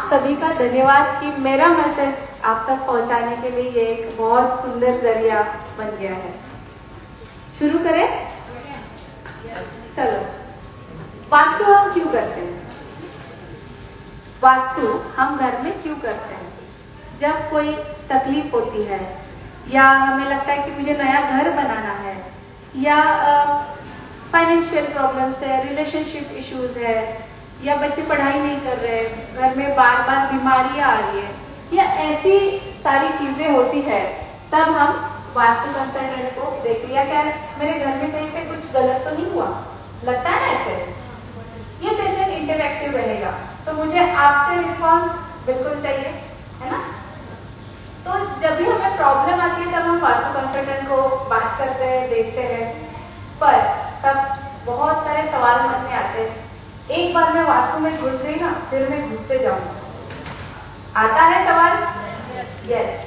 आप सभी का धन्यवाद कि मेरा मैसेज आप तक पहुंचाने के लिए ये एक बहुत सुंदर जरिया बन गया है। शुरू करें? चलो, वास्तु हम क्यों करते हैं? वास्तु हम घर में क्यों करते हैं? जब कोई तकलीफ होती है या हमें लगता है कि मुझे नया घर बनाना है या फाइनेंशियल प्रॉब्लम्स है, रिलेशनशिप इश्यूज है, या बच्चे पढ़ाई नहीं कर रहे, घर में बार बार बीमारियां आ रही है, या ऐसी सारी चीजें होती है, तब हम वास्तु कंसल्टेंट को देख लिया, क्या मेरे घर में कहीं पे कुछ गलत तो नहीं हुआ, लगता है ना ऐसे। ये सेशन इंटरैक्टिव रहेगा, तो मुझे आपसे रिस्पॉन्स बिल्कुल चाहिए, है ना। तो जब भी हमें प्रॉब्लम आती है तब हम वास्तु कंसल्टेंट को बात करते हैं, देखते हैं, पर तब बहुत सारे सवाल मन में आते हैं। एक बार मैं वास्तु में घुस गई ना, फिर मैं घुसते जाऊंगा। आता है सवाल? यस।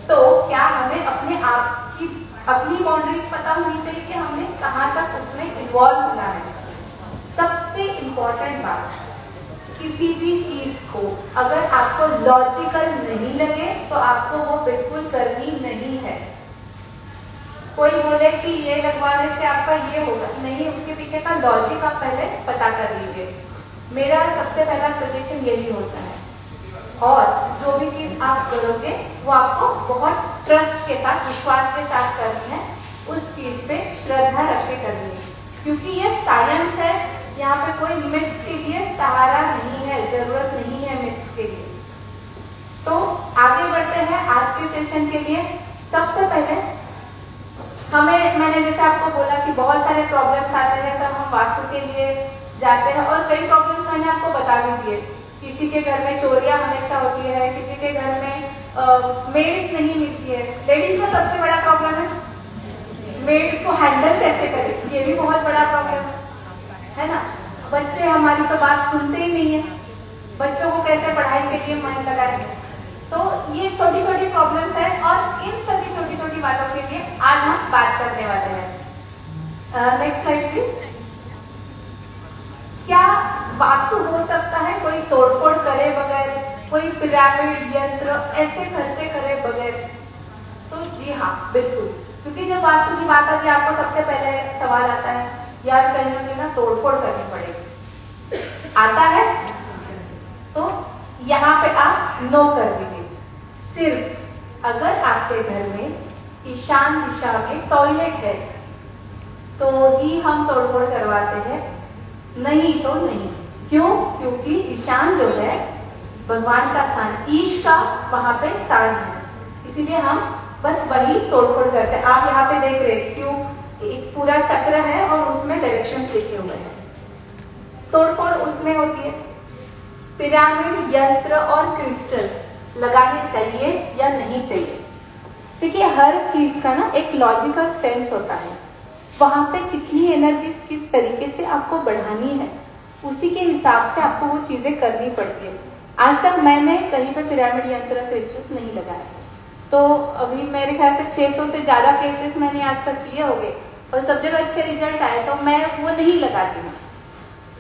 तो क्या हमें अपने आप की अपनी बाउंड्रीज पता होनी चाहिए कि हमने कहाँ तक उसमें इन्वॉल्व होना है। सबसे इम्पोर्टेंट बात, किसी भी चीज को अगर आपको लॉजिकल नहीं लगे तो आपको वो बिल्कुल करनी नहीं है। कोई बोले कि ये लगवाने से आपका ये होगा, नहीं, उसके पीछे का लॉजिक आप पहले पता कर लीजिए। मेरा सबसे पहला सजेशन यही होता है। और जो भी चीज आप करोगे वो आपको बहुत ट्रस्ट के साथ, विश्वास के साथ करनी है, उस चीज पे श्रद्धा रख के करनी है, क्योंकि ये साइंस है। यहाँ पे कोई मिथ्स के लिए सहारा नहीं है, जरूरत नहीं है मिथ्स के लिए। तो आगे बढ़ते हैं आज के सेशन के लिए। सबसे पहले मैंने जैसे आपको बोला कि बहुत सारे प्रॉब्लम्स आते हैं, तब हम वास्तु के लिए जाते हैं, और कई प्रॉब्लम्स मैंने आपको बता भी दिए। किसी के घर में चोरियां हमेशा होती है, किसी के घर में मेड्स नहीं मिलती है। लेडीज का सबसे बड़ा प्रॉब्लम है मेड्स को हैंडल कैसे करें, ये भी बहुत बड़ा प्रॉब्लम है ना। बच्चे हमारी तो बात सुनते ही नहीं है, बच्चों को कैसे पढ़ाई के लिए मन लगाए। तो ये छोटी छोटी प्रॉब्लम्स है, और इन सभी छोटी छोटी बातों के लिए आज हम बात करने वाले हैं। Next slide please. क्या वास्तु हो सकता है कोई तोड़फोड़ करे बगैर, कोई पिरामिड यंत्र ऐसे खर्चे करे बगैर? तो जी हाँ, बिल्कुल, क्योंकि जब वास्तु की बात आती है आपको सबसे पहले सवाल आता है, यार कहीं ना कहीं ना तोड़फोड़ करनी पड़ेगी, आता है? तो यहाँ पे आप नो कर दीजिए। सिर्फ अगर आपके घर में ईशान दिशा में टॉयलेट है तो ही हम तोड़फोड़ करवाते हैं, नहीं तो नहीं। क्यों? क्योंकि ईशान जो है भगवान का स्थान, ईश का वहां पे स्थान है, इसीलिए हम बस वही तोड़फोड़ करते हैं। आप यहाँ पे देख रहे हैं क्यों, एक पूरा चक्र है और उसमें डायरेक्शंस लिखे हुए हैं। तोड़फोड़ उसमें होती है। पिरामिड यंत्र और क्रिस्टल्स लगाने चाहिए या नहीं चाहिए? देखिए, हर चीज का ना एक लॉजिकल सेंस होता है। वहां पे कितनी एनर्जी किस तरीके से आपको बढ़ानी है, उसी के हिसाब से आपको वो चीजें करनी पड़ती है। आज तक मैंने कहीं पे पिरामिड यंत्र क्रिस्टल्स नहीं लगाया, तो अभी मेरे ख्याल से 600 से ज्यादा केसेस मैंने आज तक किए होंगे, और सब जगह अच्छे रिजल्ट आए, तो मैं वो नहीं लगाती हूँ।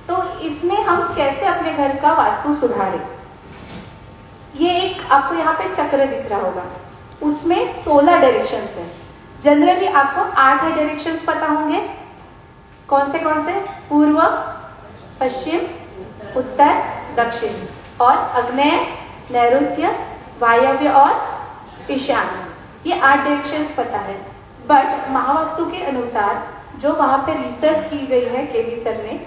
तो इसमें हम कैसे अपने घर का वास्तु सुधारें? ये एक आपको यहाँ पे चक्र दिख रहा होगा, उसमें 16 डायरेक्शंस है। जनरली आपको 8 डायरेक्शंस पता होंगे। कौन से? पूर्व, पश्चिम, उत्तर, दक्षिण, और आग्नेय, नैऋत्य, वायव्य और ईशान्य। ये 8 डायरेक्शंस पता है। बट महावास्तु के अनुसार जो वहां पे रिसर्च की गई है केवी सर ने,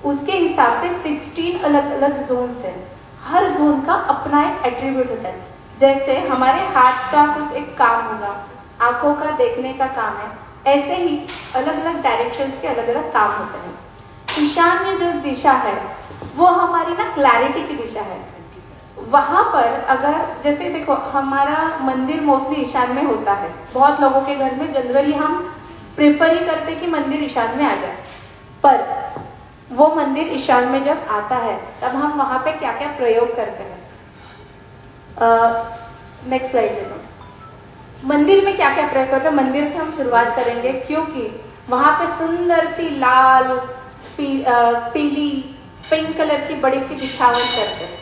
उसके हिसाब से 16 अलग अलग जोन्स है। हर जोन का अपना एक एट्रीब्यूट होता है। जैसे हमारे हाथ का कुछ एक काम होगा, आंखों का देखने का काम है, ऐसे ही अलग अलग डायरेक्शंस के अलग अलग काम होते हैं। ईशान्य जो दिशा है वो हमारी ना क्लैरिटी की दिशा है। वहां पर अगर जैसे देखो, हमारा मंदिर मोस्टली ईशान में होता है। बहुत लोगों के घर में जनरली हम प्रेफर ही करते कि मंदिर ईशान में आ जाए, पर वो मंदिर ईशान में जब आता है तब हम वहां पे क्या क्या प्रयोग करते हैं। नेक्स्ट स्लाइड ले लो। मंदिर में क्या क्या प्रयोग करते हैं, मंदिर से हम शुरुआत करेंगे, क्योंकि वहां पे सुंदर सी लाल, पीली, पिंक कलर की बड़ी सी बिछावन करते हैं।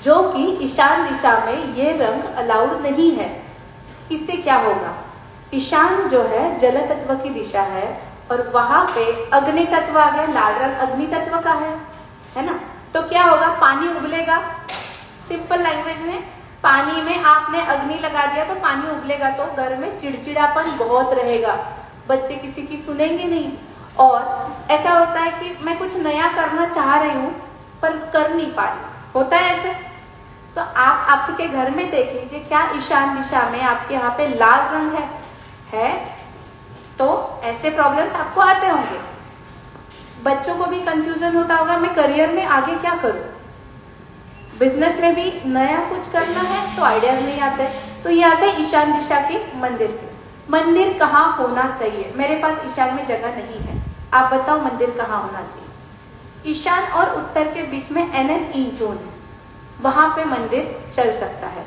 जो कि ईशान दिशा में ये रंग अलाउड नहीं है। इससे क्या होगा, ईशान जो है जल तत्व की दिशा है और वहां पे अग्नि तत्व आ गया, लाल रंग अग्नि तत्व का है ना। तो क्या होगा, पानी उबलेगा। सिंपल लैंग्वेज में, पानी में आपने अग्नि लगा दिया तो पानी उबलेगा, तो घर में चिड़चिड़ापन बहुत रहेगा, बच्चे किसी की सुनेंगे नहीं। और ऐसा होता है कि मैं कुछ नया करना चाह रही हूँ पर कर नहीं पा रही, होता है ऐसे। तो आप आपके घर में देख लीजिए, क्या ईशान दिशा में आपके यहाँ पे लाल रंग है तो ऐसे प्रॉब्लम्स आपको आते होंगे। बच्चों को भी कंफ्यूजन होता होगा, मैं करियर में आगे क्या करूं, बिजनेस में भी नया कुछ करना है तो आइडियाज नहीं आते। तो ये आते हैं ईशान दिशा के मंदिर के। मंदिर कहाँ होना चाहिए, मेरे पास ईशान में जगह नहीं है, आप बताओ मंदिर कहाँ होना चाहिए। ईशान और उत्तर के बीच में NNE जोन है, वहां पे मंदिर चल सकता है।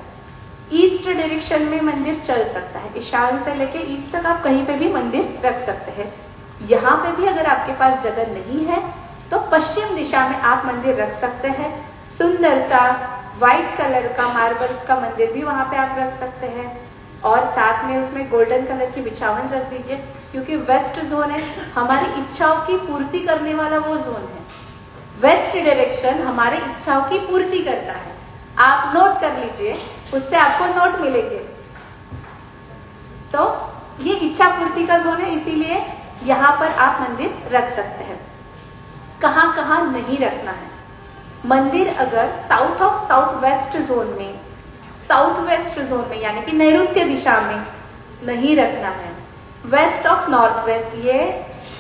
ईस्ट डायरेक्शन में मंदिर चल सकता है, ईशान से लेके ईस्ट तक आप कहीं पे भी मंदिर रख सकते हैं। यहाँ पे भी अगर आपके पास जगह नहीं है तो पश्चिम दिशा में आप मंदिर रख सकते हैं। सुंदर सा व्हाइट कलर का मार्बल का मंदिर भी वहां पे आप रख सकते हैं और साथ में उसमें गोल्डन कलर की बिछावन रख दीजिए, क्योंकि वेस्ट जोन है, हमारी इच्छाओं की पूर्ति करने वाला वो जोन है। वेस्ट डायरेक्शन हमारी इच्छाओं की पूर्ति करता है, आप नोट कर लीजिए, उससे आपको नोट मिलेंगे। तो ये इच्छा पूर्ति का जोन है, इसीलिए यहाँ पर आप मंदिर रख सकते हैं। कहाँ कहाँ नहीं रखना है मंदिर, अगर south of south west zone में, साउथ वेस्ट जोन में यानी कि नैऋत्य दिशा में नहीं रखना है। वेस्ट ऑफ नॉर्थ वेस्ट, ये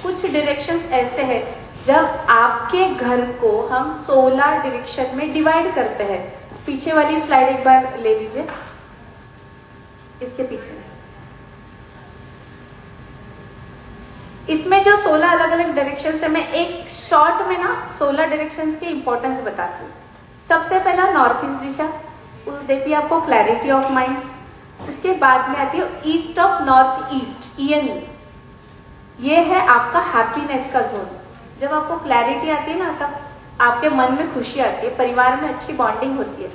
कुछ डायरेक्शंस ऐसे हैं जब आपके घर को हम 16 डायरेक्शन में डिवाइड करते हैं। पीछे वाली स्लाइड एक बार ले लीजिए, इसके पीछे इसमें जो 16 अलग अलग डायरेक्शंस है, मैं एक शॉर्ट में ना 16 डायरेक्शंस की इंपॉर्टेंस बताती हूँ। सबसे पहला नॉर्थ ईस्ट दिशा, वो देती है आपको क्लैरिटी ऑफ माइंड। इसके बाद में आती है east of north east, ENE, ये है आपका हैप्पीनेस का जोन। जब आपको क्लैरिटी आती है ना, तब आपके मन में खुशी आती है, परिवार में अच्छी बॉन्डिंग होती है,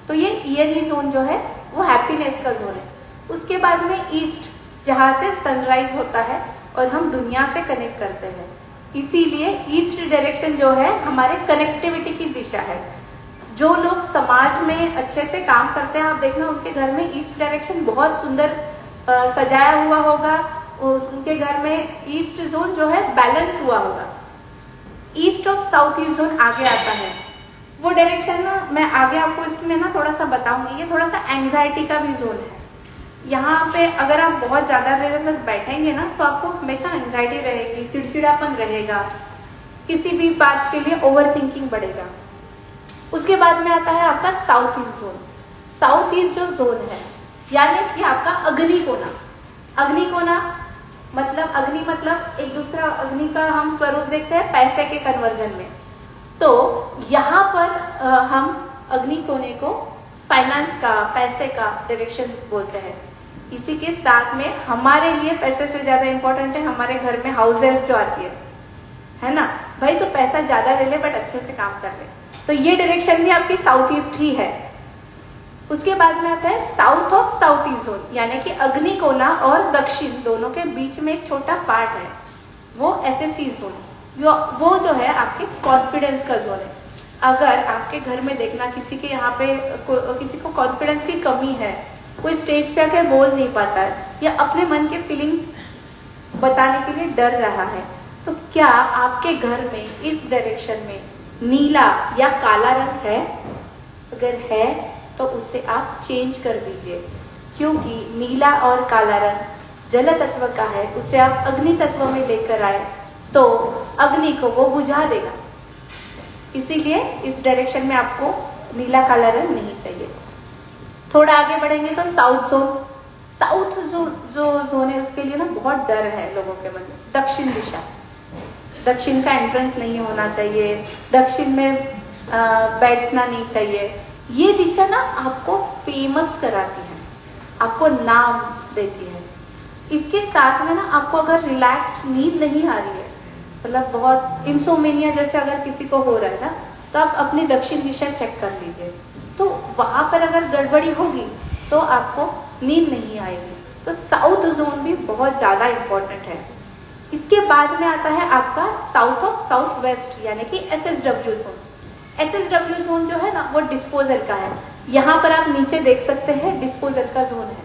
तो ये ENE जोन जो है वो हैप्पीनेस का जोन है। उसके बाद में ईस्ट, जहाँ से सनराइज होता है और हम दुनिया से कनेक्ट करते हैं, इसीलिए ईस्ट डायरेक्शन जो है हमारे कनेक्टिविटी की दिशा है। जो लोग समाज में अच्छे से काम करते हैं, आप देखना उनके घर में ईस्ट डायरेक्शन बहुत सुंदर सजाया हुआ होगा, उनके घर में ईस्ट जोन जो है बैलेंस हुआ होगा। East of south east zone आगे आता है, वो डायरेक्शन ना मैं आगे आपको इसमें ना थोड़ा सा बताऊंगी। ये थोड़ा सा एंजाइटी का भी जोन है। यहाँ पे अगर आप बहुत ज्यादा देर तक बैठेंगे ना, तो आपको हमेशा एंजाइटी रहेगी, चिड़चिड़ापन रहेगा, किसी भी बात के लिए ओवर थिंकिंग बढ़ेगा। उसके बाद में आता है आपका south east zone. South east जो जोन है यानी कि आपका अग्नि कोना। अग्नि कोना मतलब, अग्नि मतलब एक दूसरा अग्नि का हम स्वरूप देखते हैं पैसे के कन्वर्जन में। तो यहाँ पर हम अग्नि कोने को फाइनेंस का, पैसे का डायरेक्शन बोलते हैं। इसी के साथ में हमारे लिए पैसे से ज्यादा इंपॉर्टेंट है हमारे घर में हाउस हेल्प जो आती है ना भाई, तो पैसा ज्यादा ले ले बट अच्छे से काम कर ले, तो ये डायरेक्शन भी आपकी साउथ ईस्ट ही है। उसके बाद में आता है south of south east zone, यानी कि अग्नि कोना और दक्षिण दोनों के बीच में एक छोटा पार्ट है, वो SSE जोन। वो जो है आपके कॉन्फिडेंस का जोन है। अगर आपके घर में देखना किसी के यहाँ पे किसी को कॉन्फिडेंस की कमी है, कोई स्टेज पे आके बोल नहीं पाता है या अपने मन के फीलिंग्स बताने के लिए डर रहा है, तो क्या आपके घर में इस डायरेक्शन में नीला या काला रंग है? अगर है तो उसे आप चेंज कर दीजिए, क्योंकि नीला और काला रंग जल तत्व का है, उसे आप अग्नि तत्व में लेकर आए तो अग्नि को वो बुझा देगा। इसीलिए इस डायरेक्शन में आपको नीला काला रंग नहीं चाहिए। थोड़ा आगे बढ़ेंगे तो साउथ जोन। साउथ जो जोन है उसके लिए ना बहुत डर है लोगों के मन में। दक्षिण दिशा, दक्षिण का एंट्रेंस नहीं होना चाहिए, दक्षिण में बैठना नहीं चाहिए। ये दिशा ना आपको फेमस कराती है, आपको नाम देती है। इसके साथ में ना आपको अगर रिलैक्स नींद नहीं आ रही है, मतलब बहुत इंसोमेनिया जैसे अगर किसी को हो रहा है ना, तो आप अपनी दक्षिण दिशा चेक कर लीजिए, तो वहां पर अगर गड़बड़ी होगी तो आपको नींद नहीं आएगी। तो साउथ जोन भी बहुत ज़्यादा इम्पोर्टेंट है। इसके बाद में आता है आपका साउथ ऑफ साउथ वेस्ट यानी कि SSW जोन। SSW जोन जो है ना वो डिस्पोजल का है। यहाँ पर आप नीचे देख सकते हैं डिस्पोजल का जोन है,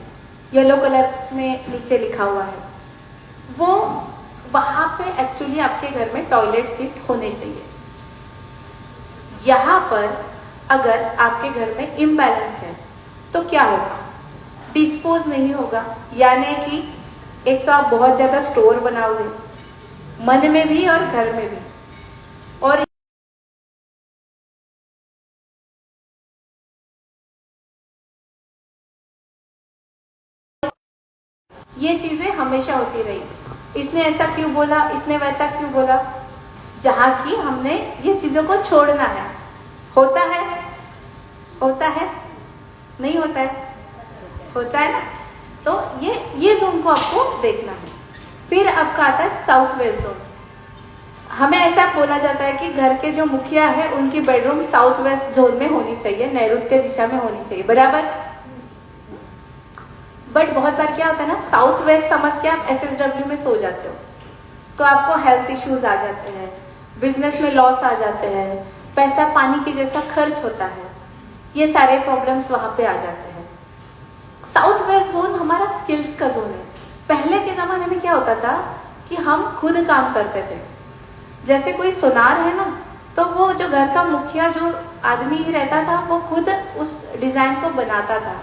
येलो कलर में नीचे लिखा हुआ है। वो वहाँ पे एक्चुअली आपके घर में टॉयलेट सीट होने चाहिए। यहाँ पर अगर आपके घर में इम्बैलेंस है तो क्या होगा, डिस्पोज नहीं होगा, यानी कि एक तो आप बहुत ज्यादा स्टोर बनाओगे मन में भी और घर में भी, और ये चीजें हमेशा होती रही। इसने ऐसा क्यों बोला, इसने वैसा क्यों बोला, जहां की हमने ये चीजों को छोड़ना है। होता है, होता है, नहीं होता है, होता है ना। तो ये जोन को आपको देखना है। फिर आपका आता है साउथ वेस्ट जोन। हमें ऐसा बोला जाता है कि घर के जो मुखिया है उनकी बेडरूम साउथ वेस्ट जोन में होनी चाहिए, नैऋत्य दिशा में होनी चाहिए, बराबर। बट बहुत बार क्या होता है ना, साउथ वेस्ट समझ के आप SSW में सो जाते हो तो आपको हेल्थ इश्यूज आ जाते हैं, बिजनेस में लॉस आ जाते हैं, पैसा पानी के जैसा खर्च होता है, ये सारे प्रॉब्लम्स वहां पे आ जाते हैं। साउथ वेस्ट जोन हमारा स्किल्स का जोन है। पहले के जमाने में क्या होता था कि हम खुद काम करते थे। जैसे कोई सुनार है ना, तो वो जो घर का मुखिया जो आदमी रहता था वो खुद उस डिजाइन को बनाता था,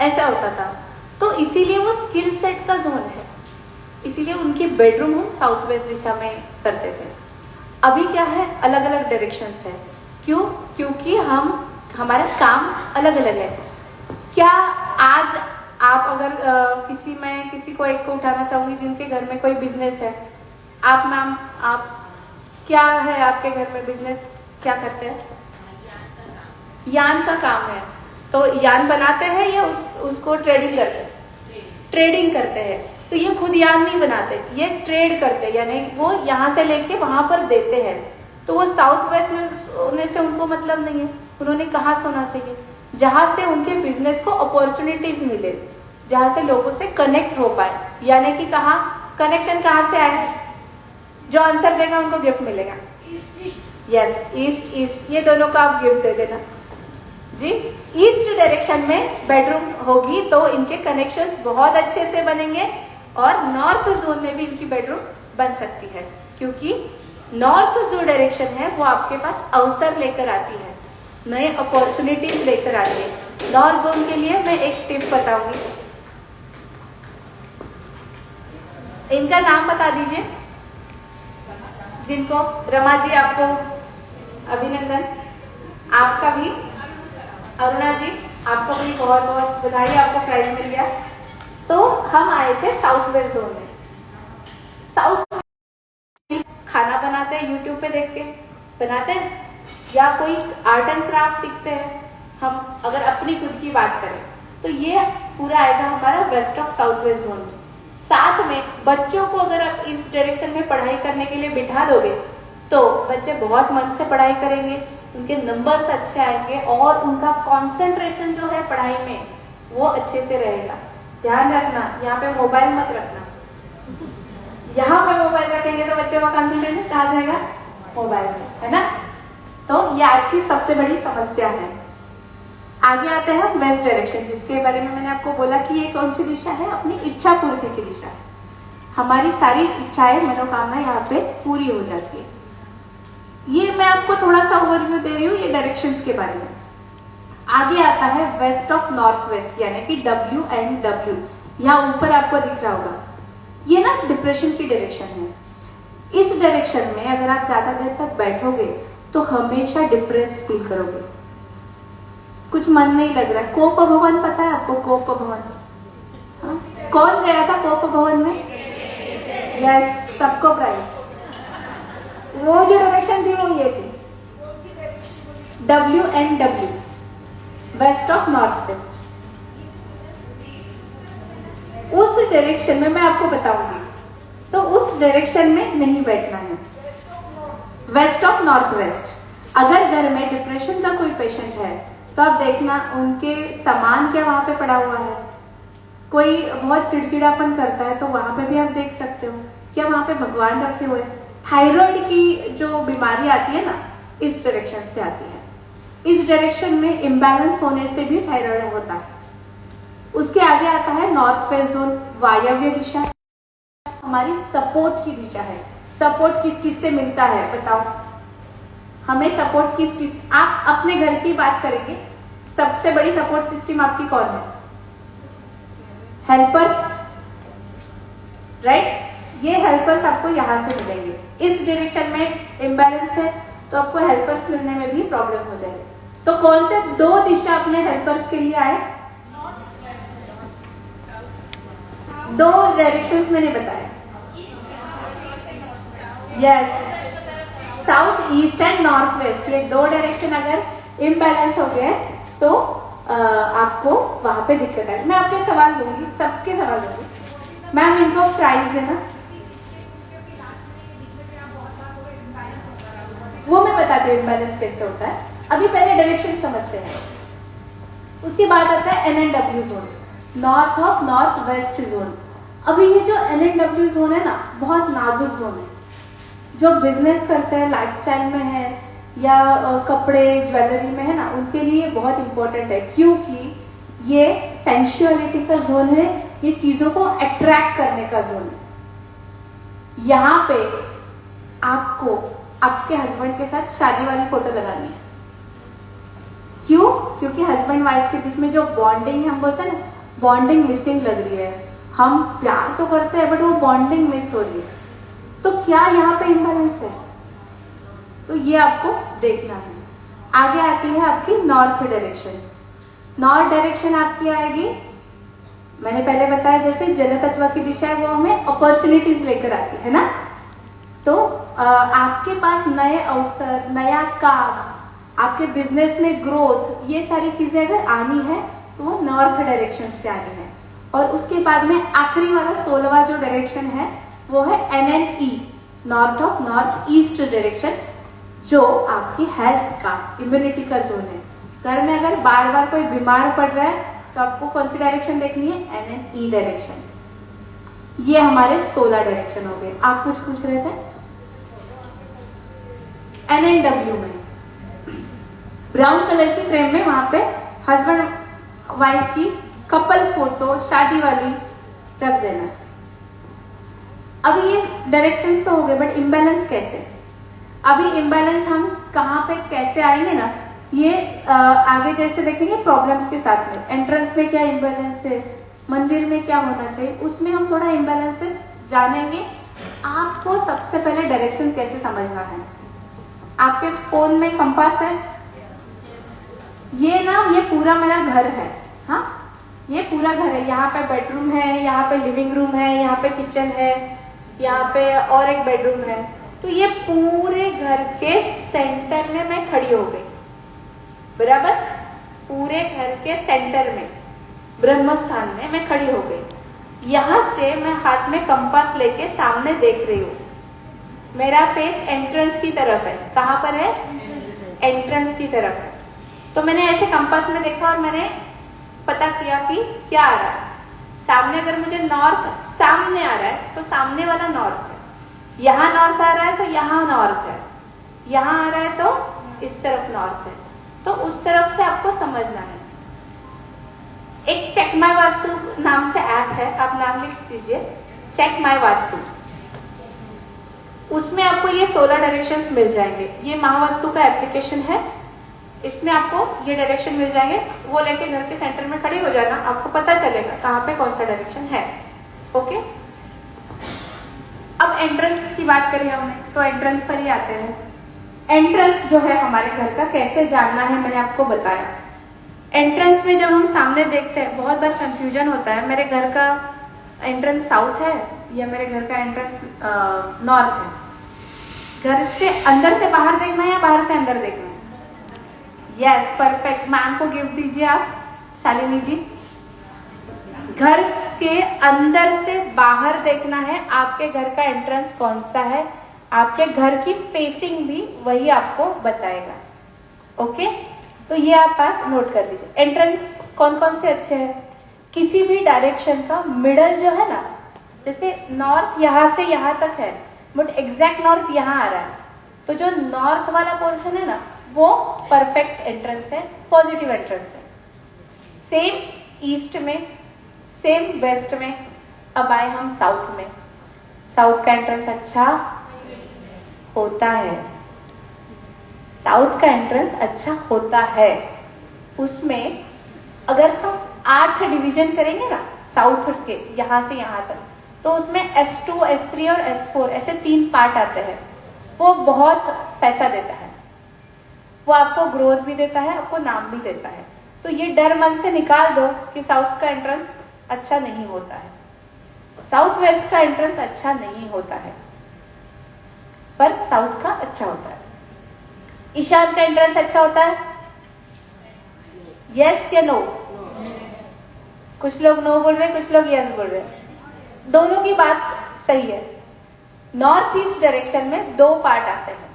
ऐसा होता था। तो इसीलिए वो स्किल सेट का जोन है, इसीलिए उनकी बेडरूम हम साउथ वेस्ट दिशा में करते थे। अभी क्या है, अलग अलग डायरेक्शंस है। क्यों? क्योंकि हमारा काम अलग अलग है। क्या आज आप अगर किसी को एक को उठाना चाहूंगी जिनके घर में कोई बिजनेस है। आप मैम, आप क्या है आपके घर में बिजनेस, क्या करते हैं? यान का काम है। तो यान बनाते हैं या उसको ट्रेडिंग करते हैं? ट्रेडिंग करते हैं। तो ये खुद यान नहीं बनाते, ये ट्रेड करते हैं, यानी वो यहाँ से लेके वहां पर देते हैं। तो वो साउथ वेस्ट में सोने से उनको मतलब नहीं है। उन्होंने कहाँ सोना चाहिए? जहां से उनके बिजनेस को अपॉर्चुनिटीज मिले, जहां से लोगों से कनेक्ट हो पाए। यानी कि कहाँ कनेक्शन कहाँ से आए? जो आंसर देगा उनको गिफ्ट मिलेगा। यस, ईस्ट ईस्ट, ये दोनों को आप गिफ्ट दे देना जी। ईस्ट डायरेक्शन में बेडरूम होगी तो इनके कनेक्शंस बहुत अच्छे से बनेंगे, और नॉर्थ जोन में भी इनकी बेडरूम बन सकती है, क्योंकि नॉर्थ जो डायरेक्शन है वो आपके पास अवसर लेकर आती है, नए अपॉर्चुनिटीज लेकर आती है। नॉर्थ जोन के लिए मैं एक टिप बताऊंगी, इनका नाम बता दीजिए जिनको। रमा जी, आपको अभिनंदन, आपका भी। अरुणा जी, आपको भी बहुत बहुत बधाई, आपको प्राइज मिल गया। तो हम आए थे साउथ वेस्ट जोन में। साउथ खाना बनाते हैं, यूट्यूब पे देख के बनाते हैं, या कोई आर्ट एंड क्राफ्ट सीखते हैं। हम अगर अपनी खुद की बात करें तो ये पूरा आएगा हमारा west of south west zone में। साथ में बच्चों को अगर आप इस डायरेक्शन में पढ़ाई करने के लिए बिठा दोगे तो बच्चे बहुत मन से पढ़ाई करेंगे, उनके नंबर्स अच्छे आएंगे और उनका कंसंट्रेशन जो है पढ़ाई में वो अच्छे से रहेगा। ध्यान रखना, यहाँ पे मोबाइल मत रखना। यहाँ पे मोबाइल रखेंगे तो बच्चों का कंसंट्रेशन कहाँ जाएगा? मोबाइल में, है ना। तो ये आज की सबसे बड़ी समस्या है। आगे आते हैं वेस्ट डायरेक्शन, जिसके बारे में मैंने आपको बोला कि ये कौन सी दिशा है? अपनी इच्छा पूर्ति की दिशा है। हमारी सारी इच्छाएं, मनोकामना यहाँ पे पूरी हो जाती है। ये मैं आपको थोड़ा सा ओवरव्यू दे रही हूँ ये डायरेक्शंस के बारे में। आगे आता है वेस्ट ऑफ नॉर्थ वेस्ट, यानी कि WNW। यहाँ ऊपर आपको दिख रहा होगा, ये ना डिप्रेशन की डायरेक्शन है। इस डायरेक्शन में अगर आप ज्यादा देर तक बैठोगे तो हमेशा डिप्रेस फील करोगे, कुछ मन नहीं लग रहा है। कोप भवन पता है आपको? कोप भवन, हाँ? कौन गया था कोप भवन में? यस, सबको प्राइज। वो जो डायरेक्शन थी वो ये थी, WNW, west of north west. उस डायरेक्शन में मैं आपको बताऊंगी, तो उस डायरेक्शन में नहीं बैठना है। West of north west. अगर घर में डिप्रेशन का कोई पेशेंट है तो अब देखना उनके सामान क्या वहां पे पड़ा हुआ है। कोई बहुत चिड़चिड़ापन करता है तो वहां पे भी आप देख सकते हो क्या वहां पे भगवान रखे हुए। थायराइड की जो बीमारी आती है ना, इस डायरेक्शन से आती है। इस डायरेक्शन में इम्बैलेंस होने से भी थायराइड होता है। उसके आगे आता है नॉर्थ वेस्ट जोन, वायव्य दिशा हमारी सपोर्ट की दिशा है। सपोर्ट किस किस से मिलता है बताओ, हमें सपोर्ट किस किस, आप अपने घर की बात करेंगे, सबसे बड़ी सपोर्ट सिस्टम आपकी कौन है? Helpers, right. ये हेल्पर्स आपको यहां से मिलेंगे। इस डायरेक्शन में इम्बैलेंस है तो आपको हेल्पर्स मिलने में भी प्रॉब्लम हो जाएगी। तो कौन से दो दिशा अपने हेल्पर्स के लिए आए? दो डायरेक्शंस मैंने बताया, yes, south east and north west. ये दो डायरेक्शन अगर इम्बैलेंस हो गए तो आपको वहां पे दिक्कत आएगी। मैं आपके सवाल दूंगी, सबके सवाल दूंगी। मैम इनको प्राइज देना, वो मैं बताती हूँ इम्बैलेंस कैसे होता है। अभी पहले डायरेक्शन समझते हैं, उसके बाद आता है NNW zone, north of north west zone. अभी ये जो NNW जोन है ना, बहुत नाजुक जोन है। जो बिजनेस करते हैं, लाइफस्टाइल में है या कपड़े ज्वेलरी में है ना, उनके लिए बहुत इंपॉर्टेंट है, क्योंकि ये सेंसुअलिटी का जोन है, ये चीजों को अट्रैक्ट करने का जोन है। यहाँ पे आपको आपके हस्बैंड के साथ शादी वाली फोटो लगानी है। क्यों? क्योंकि हस्बैंड वाइफ के बीच में जो बॉन्डिंग हम बोलते हैं ना, बॉन्डिंग मिसिंग लग रही है। हम प्यार तो करते हैं बट वो बॉन्डिंग मिस हो रही है। तो क्या यहाँ पे इम्बैलेंस है? तो ये आपको देखना है। आगे आती है आपकी नॉर्थ डायरेक्शन। नॉर्थ डायरेक्शन आपकी आएगी, मैंने पहले बताया जैसे जल तत्व की दिशा है, वो हमें अपॉर्चुनिटीज लेकर आती है ना। तो आपके पास नए अवसर, नया काम, आपके बिजनेस में ग्रोथ, ये सारी चीजें अगर आनी है तो वो नॉर्थ डायरेक्शन से आनी है। और उसके बाद में आखिरी वाला 16वां जो डायरेक्शन है वो है NNE, north of north east direction, जो आपकी हेल्थ का, इम्यूनिटी का जोन है। घर में अगर बार बार कोई बीमार पड़ रहा है तो आपको कौन सी डायरेक्शन देखनी है? NNE direction. ये हमारे 16 डायरेक्शन हो गए। आप कुछ पूछ रहे थे? NNW में ब्राउन कलर की फ्रेम में वहां पे हस्बैंड वाइफ की कपल फोटो शादी वाली रख देना। अभी ये डायरेक्शंस तो हो गए, बट इम्बैलेंस कैसे? अभी इम्बैलेंस हम कहाँ पे कैसे आएंगे ना, ये आगे जैसे देखेंगे प्रॉब्लम्स के साथ में। एंट्रेंस में क्या इम्बैलेंस है, मंदिर में क्या होना चाहिए, उसमें हम थोड़ा इम्बैलेंसेस जानेंगे। आपको सबसे पहले डायरेक्शन कैसे समझना है। आपके फोन में कंपास है, ये ना, ये पूरा मेरा घर है, हाँ, ये पूरा घर है। यहाँ पे बेडरूम है, यहाँ पे लिविंग रूम है, यहाँ पे किचन है, यहाँ पे और एक बेडरूम है। तो ये पूरे घर के सेंटर में मैं खड़ी हो गई, बराबर। पूरे घर के सेंटर में, ब्रह्म स्थान में मैं खड़ी हो गई। यहां से मैं हाथ में कंपास लेके सामने देख रही हूँ। मेरा फेस एंट्रेंस की तरफ है। कहां पर है? एंट्रेंस की तरफ है। तो मैंने ऐसे कंपास में देखा और मैंने पता किया कि क्या आ रहा है सामने। अगर मुझे नॉर्थ सामने आ रहा है तो सामने वाला नॉर्थ है, यहाँ नॉर्थ आ रहा है तो यहाँ नॉर्थ है, यहाँ आ रहा है तो इस तरफ नॉर्थ है। तो उस तरफ से आपको समझना है। एक चेक माय वास्तु नाम से ऐप है, आप नाम लिख दीजिए, चेक माय वास्तु। उसमें आपको ये 16 डायरेक्शंस मिल जाएंगे। ये महावास्तु का एप्लीकेशन है, इसमें आपको ये डायरेक्शन मिल जाएंगे। वो लेके घर के सेंटर में खड़ी हो जाना, आपको पता चलेगा कहाँ पे कौन सा डायरेक्शन है। ओके, अब एंट्रेंस की बात करें हमने, तो एंट्रेंस पर ही आते हैं। एंट्रेंस जो है हमारे घर का कैसे जानना है, मैंने आपको बताया। एंट्रेंस में जब हम सामने देखते हैं, बहुत बार कंफ्यूजन होता है, मेरे घर का एंट्रेंस साउथ है या मेरे घर का एंट्रेंस नॉर्थ है। घर से अंदर से बाहर देखना है या बाहर से अंदर देखना है? Yes, perfect. मैम को गिफ्ट दीजिए आप, शालिनी जी। घर के अंदर से बाहर देखना है, आपके घर का एंट्रेंस कौन सा है। आपके घर की फेसिंग भी वही आपको बताएगा। ओके, तो ये आप नोट कर लीजिए। एंट्रेंस कौन कौन से अच्छे हैं? किसी भी डायरेक्शन का मिडल जो है ना, जैसे नॉर्थ यहाँ से यहाँ तक है बट एग्जैक्ट नॉर्थ यहाँ आ रहा है, तो जो नॉर्थ वाला पोर्शन है ना वो परफेक्ट एंट्रेंस है, पॉजिटिव एंट्रेंस है। सेम ईस्ट में, सेम वेस्ट में। अब आए हम साउथ में। साउथ का एंट्रेंस अच्छा होता है, साउथ का एंट्रेंस अच्छा होता है। उसमें अगर हम 8 डिवीजन करेंगे ना साउथ के, यहां से यहां तक, तो उसमें S2, S3 और S4 ऐसे 3 पार्ट आते हैं। वो बहुत पैसा देता है, वो आपको ग्रोथ भी देता है, आपको नाम भी देता है। तो ये डर मन से निकाल दो कि साउथ का एंट्रेंस अच्छा नहीं होता है। साउथ वेस्ट का एंट्रेंस अच्छा नहीं होता है, पर साउथ का अच्छा होता है। ईशान का एंट्रेंस अच्छा होता है? यस या नो? कुछ लोग नो बोल रहे हैं, कुछ लोग यस बोल रहे हैं। दोनों की बात सही है। नॉर्थ ईस्ट डायरेक्शन में 2 पार्ट आते हैं,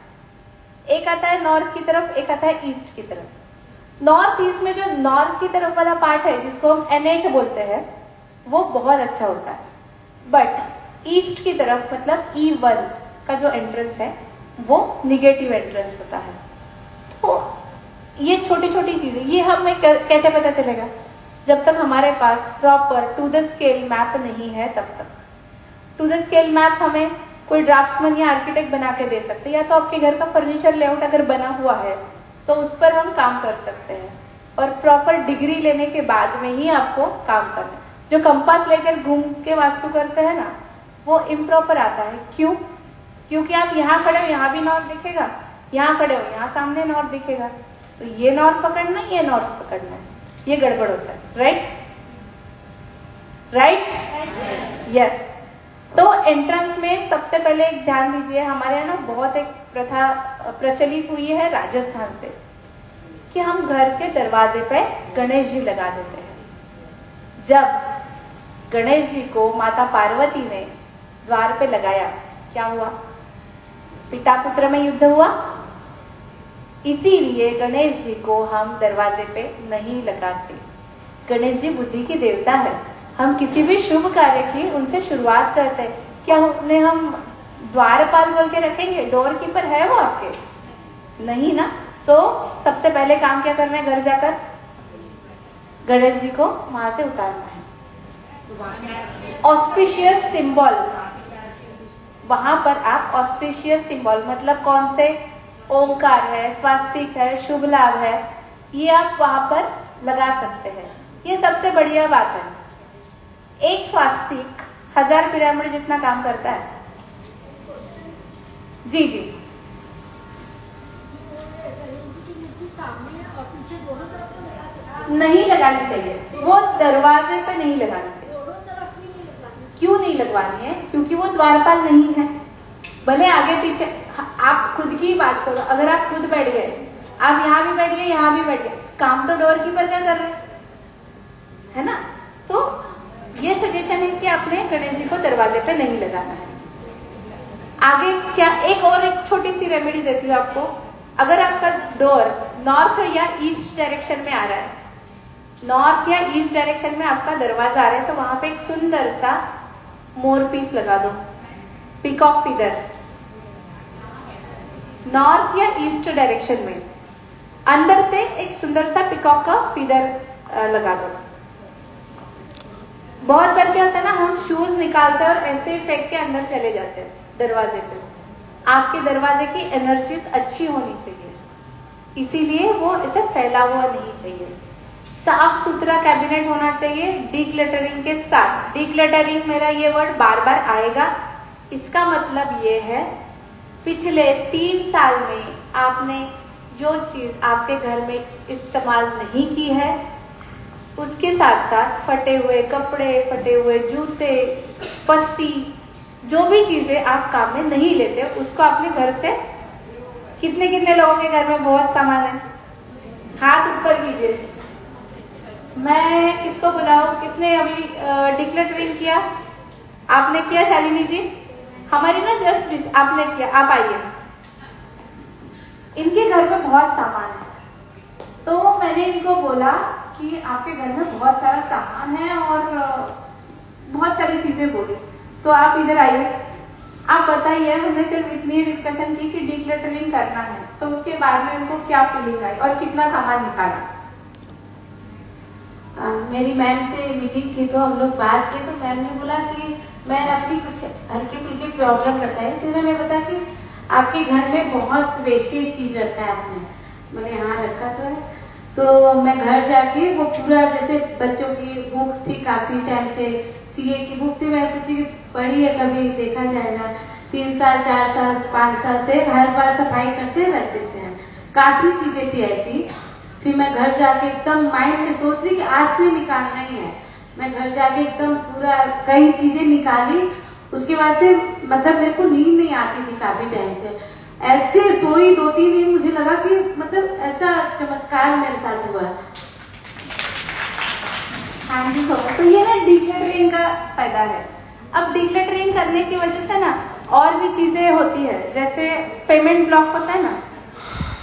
एक आता है नॉर्थ की तरफ, एक आता है ईस्ट की तरफ। नॉर्थ ईस्ट में जो नॉर्थ की तरफ वाला पार्ट है, जिसको हम N8 बोलते हैं, वो बहुत अच्छा होता है। बट ईस्ट की तरफ मतलब E1 का जो एंट्रेंस है वो निगेटिव एंट्रेंस होता है। तो ये छोटी छोटी चीजें, ये हमें कैसे पता चलेगा? जब तक हमारे पास proper to the scale map नहीं है तब तक। टू द स्केल मैप हमें कोई ड्राफ्ट्समैन या आर्किटेक्ट बना के दे सकते हैं, या तो आपके घर का फर्नीचर लेआउट अगर बना हुआ है तो उस पर हम काम कर सकते हैं, और प्रॉपर डिग्री लेने के बाद में ही आपको काम करना है। जो कंपास लेकर घूम के वास्तु करते हैं ना, वो इम्प्रॉपर आता है। क्यों? क्योंकि आप यहाँ खड़े हो, यहाँ भी नॉर्थ दिखेगा, यहाँ खड़े हो, यहाँ सामने नॉर्थ दिखेगा, तो ये नॉर्थ पकड़ना है, ये नॉर्थ पकड़ना है, ये गड़बड़ होता है। राइट? राइट? यस। तो एंट्रेंस में सबसे पहले एक ध्यान दीजिए, हमारे यहाँ ना बहुत एक प्रथा प्रचलित हुई है राजस्थान से, कि हम घर के दरवाजे पे गणेश जी लगा देते हैं। जब गणेश जी को माता पार्वती ने द्वार पे लगाया, क्या हुआ? पिता पुत्र में युद्ध हुआ। इसीलिए गणेश जी को हम दरवाजे पे नहीं लगाते। गणेश जी बुद्धि की देवता है। हम किसी भी शुभ कार्य की उनसे शुरुआत करते हैं, क्या उन्हें हम द्वारपाल बोल के रखेंगे? डोर कीपर है वो आपके? नहीं ना। तो सबसे पहले काम क्या करना है? घर जाकर गणेश जी को वहां से उतारना है। ऑस्पिशियस सिंबल, वहां पर आप ऑस्पिशियस सिंबल मतलब कौन से? ओंकार है, स्वास्तिक है, शुभ लाभ है, ये आप वहां पर लगा सकते हैं। ये सबसे बढ़िया बात है। एक स्वास्तिक 1000 पिरामिड जितना काम करता है। जी जी। नहीं लगानी चाहिए, वो दरवाजे पे नहीं लगानी चाहिए। क्यों नहीं लगवानी है? क्योंकि वो द्वारपाल नहीं है। भले आगे पीछे, आप खुद की बात करो, अगर आप खुद बैठ गए, आप यहाँ भी बैठ गए, यहाँ भी बैठ गए, काम तो डोर कीपर क्या कर रहे है ना? तो ये सजेशन है कि आपने गणेश जी को दरवाजे पे नहीं लगाना है। आगे क्या, एक छोटी सी रेमेडी देती हूँ आपको। अगर आपका डोर नॉर्थ या ईस्ट डायरेक्शन में आ रहा है, नॉर्थ या ईस्ट डायरेक्शन में आपका दरवाजा आ रहा है, तो वहां पे एक सुंदर सा मोर पीस लगा दो, पीकॉक फीदर। नॉर्थ या ईस्ट डायरेक्शन में अंदर से एक सुंदर सा पीकॉक का फीदर लगा दो। बहुत बार क्या होता है ना, हम शूज निकालते हैं और ऐसे ही फेंक के अंदर चले जाते हैं दरवाजे पे। आपके दरवाजे की एनर्जीज अच्छी होनी चाहिए, इसीलिए वो ऐसे फैला हुआ नहीं चाहिए। साफ सुथरा कैबिनेट होना चाहिए डीक्लटरिंग के साथ। डीक्लटरिंग, मेरा ये वर्ड बार बार आएगा, इसका मतलब ये है पिछले 3 साल में आपने जो चीज आपके घर में इस्तेमाल नहीं की है, उसके साथ साथ फटे हुए कपड़े, फटे हुए जूते, पस्ती, जो भी चीजें आप काम में नहीं लेते, उसको अपने घर से, कितने लोगों के घर में बहुत सामान है? हाथ ऊपर कीजिए। मैं किसको बुलाऊं? किसने अभी डिक्लेटरिंग किया? आपने किया शालिनी जी? हमारी ना जस्ट आपने किया, आप आइए। इनके घर में बहुत सामान है, तो मैंने इनको बोला कि आपके घर में बहुत सारा सामान है और बहुत सारी चीजें बोली, तो आप इधर आइए, आप बताइए। हमने सिर्फ इतनी डिस्कशन की कि डिक्लटरिंग करना है, तो उसके बाद में उनको क्या फीलिंग आई और कितना सामान निकाला। मेरी मैम से मीटिंग थी तो हम लोग बात किए, तो मैम ने बोला कि मैं अपनी कुछ हल्की फुल्की प्रॉब्लम बताई, तो उन्होंने बताया कि आपके घर में बहुत वेस्टेज चीज रखा है आपने। मैंने हाँ रखा तो है। तो मैं घर जाके वो पूरा, जैसे बच्चों की बुक्स थी काफी टाइम से, सीए की बुक थी, मैं सोची पढ़ी है कभी देखा जाएगा, 3 साल 4 साल 5 साल से हर बार सफाई करते रह देते हैं, काफी चीजें थी ऐसी। फिर मैं घर जाके एकदम माइंड में सोच रही कि आज नहीं निकालना ही है। मैं घर जाके एकदम पूरा कई चीजें निकाली। उसके बाद से मतलब मेरे को नींद नहीं आती थी काफी टाइम से, ऐसे सोई 2-3 दिन, मुझे लगा कि मतलब ऐसा चमत्कार मेरे साथ हुआ। हाँ जी, तो ये ना डिक्लटरिंग का फायदा है। अब डिक्लटरिंग करने की वजह से ना और भी चीजें होती है, जैसे पेमेंट ब्लॉक होता है ना,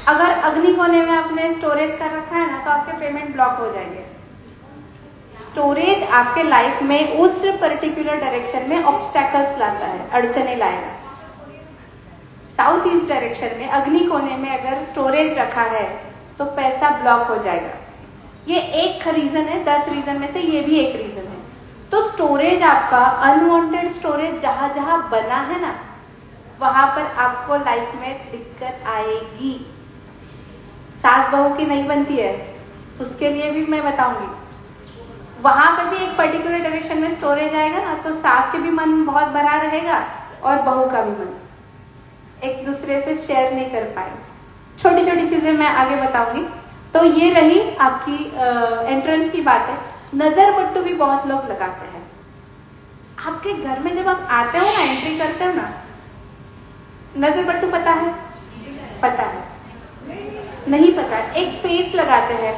अगर अग्नि कोने में आपने स्टोरेज कर रखा है ना तो आपके पेमेंट ब्लॉक हो जाएंगे। स्टोरेज आपके लाइफ में उस पर्टिकुलर डायरेक्शन में ऑब्स्टैकल्स लाता है, अड़चने लाएगा। साउथ ईस्ट डायरेक्शन में अग्नि कोने में अगर स्टोरेज रखा है तो पैसा ब्लॉक हो जाएगा। ये एक रीजन है, 10 रीजन में से ये भी एक रीजन है। तो स्टोरेज आपका अनवांटेड स्टोरेज जहां जहां बना है ना, वहां पर आपको लाइफ में दिक्कत आएगी। सास बहू की नहीं बनती है, उसके लिए भी मैं बताऊंगी। वहां पर भी एक पर्टिकुलर डायरेक्शन में स्टोरेज आएगा ना, तो सास के भी मन बहुत भरा रहेगा और बहू का भी मन, एक दूसरे से शेयर नहीं कर पाएंगे। छोटी छोटी चीजें मैं आगे बताऊंगी। तो ये रही आपकी एंट्रेंस की बात है। नजर बट्टू भी बहुत लोग लगाते हैं। आपके घर में जब आप आते हो ना, एंट्री करते हो ना, नजर बट्टू पता है? पता है? नहीं पता है? एक फेस लगाते हैं,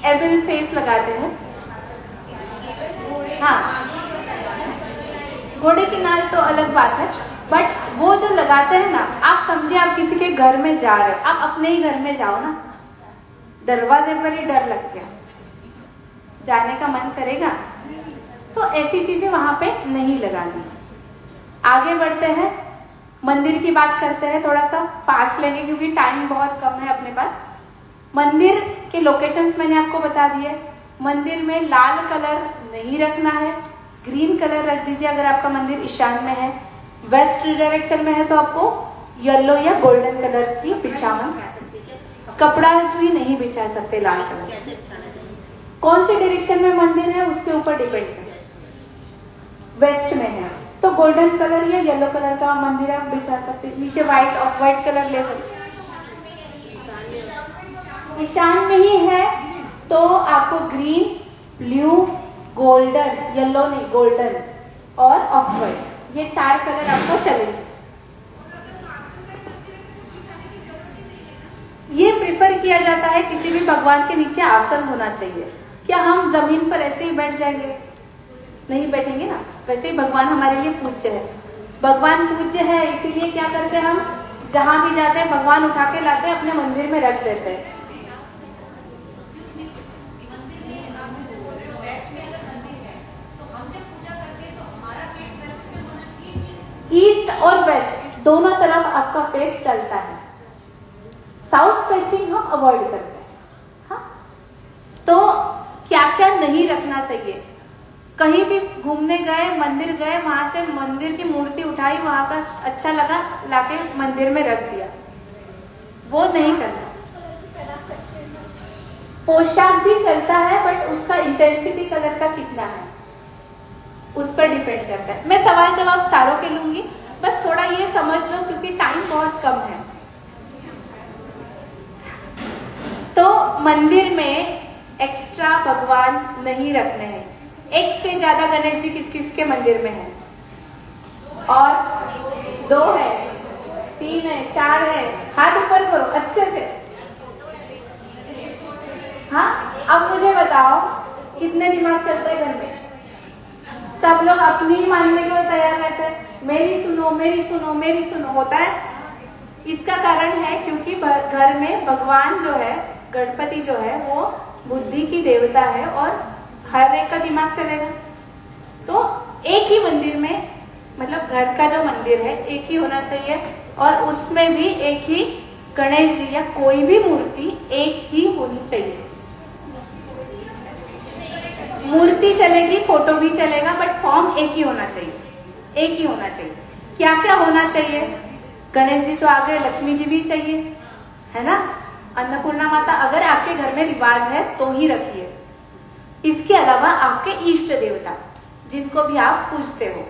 एविल फेस लगाते हैं। हाँ, घोड़े की नाल तो अलग बात है, बट वो जो लगाते हैं ना, आप समझे आप किसी के घर में जा रहे हो, आप अपने ही घर में जाओ ना, दरवाजे पर ही डर लग गया, जाने का मन करेगा? तो ऐसी चीजें वहां पे नहीं लगानी। आगे बढ़ते हैं, मंदिर की बात करते हैं, थोड़ा सा फास्ट लेंगे क्योंकि टाइम बहुत कम है अपने पास। मंदिर के लोकेशंस मैंने आपको बता दिए। मंदिर में लाल कलर नहीं रखना है, ग्रीन कलर रख दीजिए अगर आपका मंदिर ईशान में है। वेस्ट डायरेक्शन में है तो आपको येलो या गोल्डन कलर की बिछावन, कपड़ा भी नहीं बिछा सकते लाल कलर। कौन सी डायरेक्शन में मंदिर है उसके ऊपर डिपेंड है। वेस्ट में है तो गोल्डन कलर या येलो कलर का मंदिर आप बिछा सकते, नीचे व्हाइट ऑफ व्हाइट कलर ले सकते। ईशान में ही है तो आपको ग्रीन, ब्लू, गोल्डन, येलो नहीं गोल्डन और ऑफ व्हाइट, ये 4 कलर आपको चलेंगे। ये प्रिफर किया जाता है, किसी भी भगवान के नीचे आसन होना चाहिए। क्या हम जमीन पर ऐसे ही बैठ जाएंगे? नहीं बैठेंगे ना। वैसे ही भगवान हमारे लिए पूज्य है। भगवान पूज्य है इसीलिए क्या करते हैं, हम जहां भी जाते हैं भगवान उठा के लाते हैं, अपने मंदिर में रख देते हैं। ईस्ट और वेस्ट दोनों तरफ आपका फेस चलता है। साउथ फेसिंग हम अवॉइड करते हैं। हाँ? तो क्या क्या नहीं रखना चाहिए? कहीं भी घूमने गए, मंदिर गए, वहां से मंदिर की मूर्ति उठाई, वहां का अच्छा लगा, लाके मंदिर में रख दिया, वो नहीं करना। पोशाक भी चलता है बट उसका इंटेंसिटी कलर का कितना है उस पर डिपेंड करता है। मैं सवाल जवाब सारों के लूंगी, बस थोड़ा ये समझ लो क्योंकि टाइम बहुत कम है। तो मंदिर में एक्स्ट्रा भगवान नहीं रखने हैं। एक से ज्यादा गणेश जी किस किस के मंदिर में है? और 2 है, 3 है, 4 है, हाथ ऊपर करो अच्छे से। हाँ, अब मुझे बताओ कितने दिमाग चलते हैं घर में? सब लोग अपनी ही मानने के लिए तैयार रहते हैं, मेरी सुनो मेरी सुनो मेरी सुनो, होता है। इसका कारण है क्योंकि घर में भगवान जो है गणपति जो है वो बुद्धि की देवता है और हर एक का दिमाग चलेगा। तो एक ही मंदिर में, मतलब घर का जो मंदिर है एक ही होना चाहिए और उसमें भी एक ही गणेश जी या कोई भी मूर्ति एक ही होनी चाहिए। मूर्ति चलेगी, फोटो भी चलेगा, बट फॉर्म एक ही होना चाहिए, एक ही होना चाहिए। क्या क्या होना चाहिए? गणेश जी तो आ गए, लक्ष्मी जी भी चाहिए, है ना। अन्नपूर्णा माता अगर आपके घर में रिवाज है तो ही रखिए। इसके अलावा आपके इष्ट देवता जिनको भी आप पूजते हो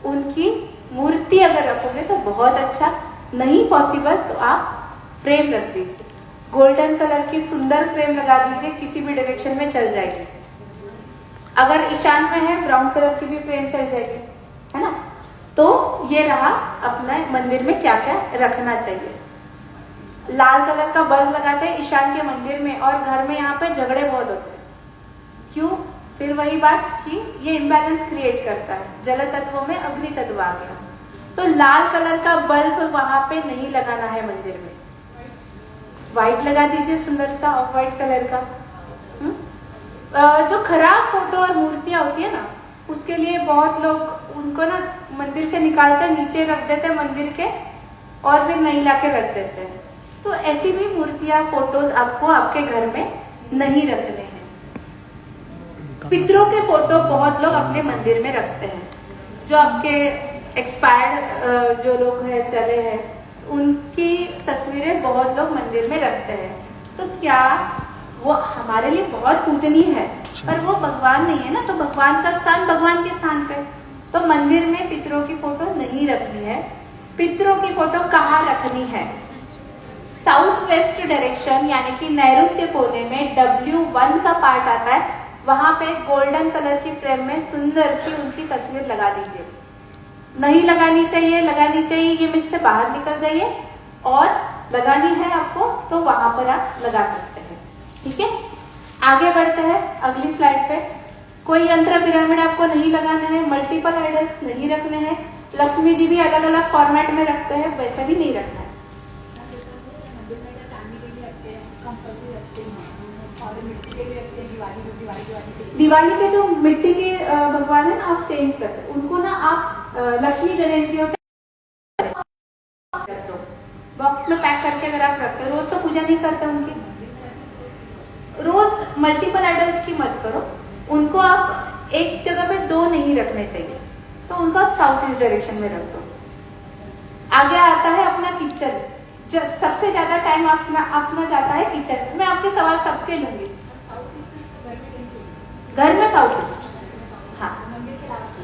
उनकी मूर्ति अगर रखोगे तो बहुत अच्छा, नहीं पॉसिबल तो आप फ्रेम रख दीजिए। गोल्डन कलर की सुंदर फ्रेम लगा दीजिए, किसी भी डायरेक्शन में चल जाएगी। अगर ईशान में है ब्राउन कलर की भी फ्रेम चल जाएगी, है ना। तो ये रहा अपने मंदिर में क्या क्या रखना चाहिए। लाल कलर का बल्ब लगाते हैं ईशान के मंदिर में और घर में यहाँ पे झगड़े बहुत होते हैं। क्यों? फिर वही बात कि ये इम्बैलेंस क्रिएट करता है, जल तत्वों में अग्नि तत्व आ गया। तो लाल कलर का बल्ब वहां पे नहीं लगाना है मंदिर में, व्हाइट लगा दीजिए सुंदर सा ऑफ व्हाइट कलर का। जो खराब फोटो और मूर्तियां होती है ना, उसके लिए बहुत लोग उनको ना मंदिर से निकालते नीचे रख देते हैं मंदिर के और फिर नहीं लाके रख देते हैं। तो ऐसी भी मूर्तियां फोटोज आपको आपके घर में नहीं रखने हैं। पितरों के फोटो बहुत लोग अपने मंदिर में रखते हैं। जो आपके एक्सपायर्ड जो लोग हैं, चले हैं, उनकी तस्वीरें बहुत लोग मंदिर में रखते हैं। तो क्या वो हमारे लिए बहुत पूजनीय है, पर वो भगवान नहीं है ना। तो भगवान का स्थान भगवान के स्थान पे, तो मंदिर में पितरों की फोटो नहीं रखनी है। पितरों की फोटो कहाँ रखनी है? साउथ वेस्ट डायरेक्शन यानी कि नैऋत्य कोने में W1 का पार्ट आता है, वहां पे गोल्डन कलर की फ्रेम में सुंदर सी उनकी तस्वीर लगा दीजिए। नहीं लगानी चाहिए, लगानी चाहिए ये मिथ से बाहर निकल जाइए, और लगानी है आपको तो वहां पर आप लगा सकते हैं। ठीक है, आगे बढ़ते हैं अगली स्लाइड पे। कोई यंत्र पिरामिड आपको नहीं लगाना है, मल्टीपल आइडल्स नहीं रखने हैं, लक्ष्मी जी भी अलग अलग फॉर्मेट में रखते हैं, वैसा भी नहीं रखना है। दिवाली के जो मिट्टी के भगवान है ना, आप चेंज करते हैं उनको ना, आप लक्ष्मी गणेश जी बॉक्स में पैक करके अगर आप रखते हो, रोज तो पूजा नहीं करते उनकी, रोज मल्टीपल आइडल्स की मत करो। उनको आप एक जगह पे दो नहीं रखने चाहिए, तो उनको आप साउथ ईस्ट डायरेक्शन में रख दो। आगे आता है अपना किचन। सबसे ज्यादा टाइम अपना जाता है किचन। मैं आपके सवाल सबके लूंगी। घर में साउथ ईस्ट, हाँ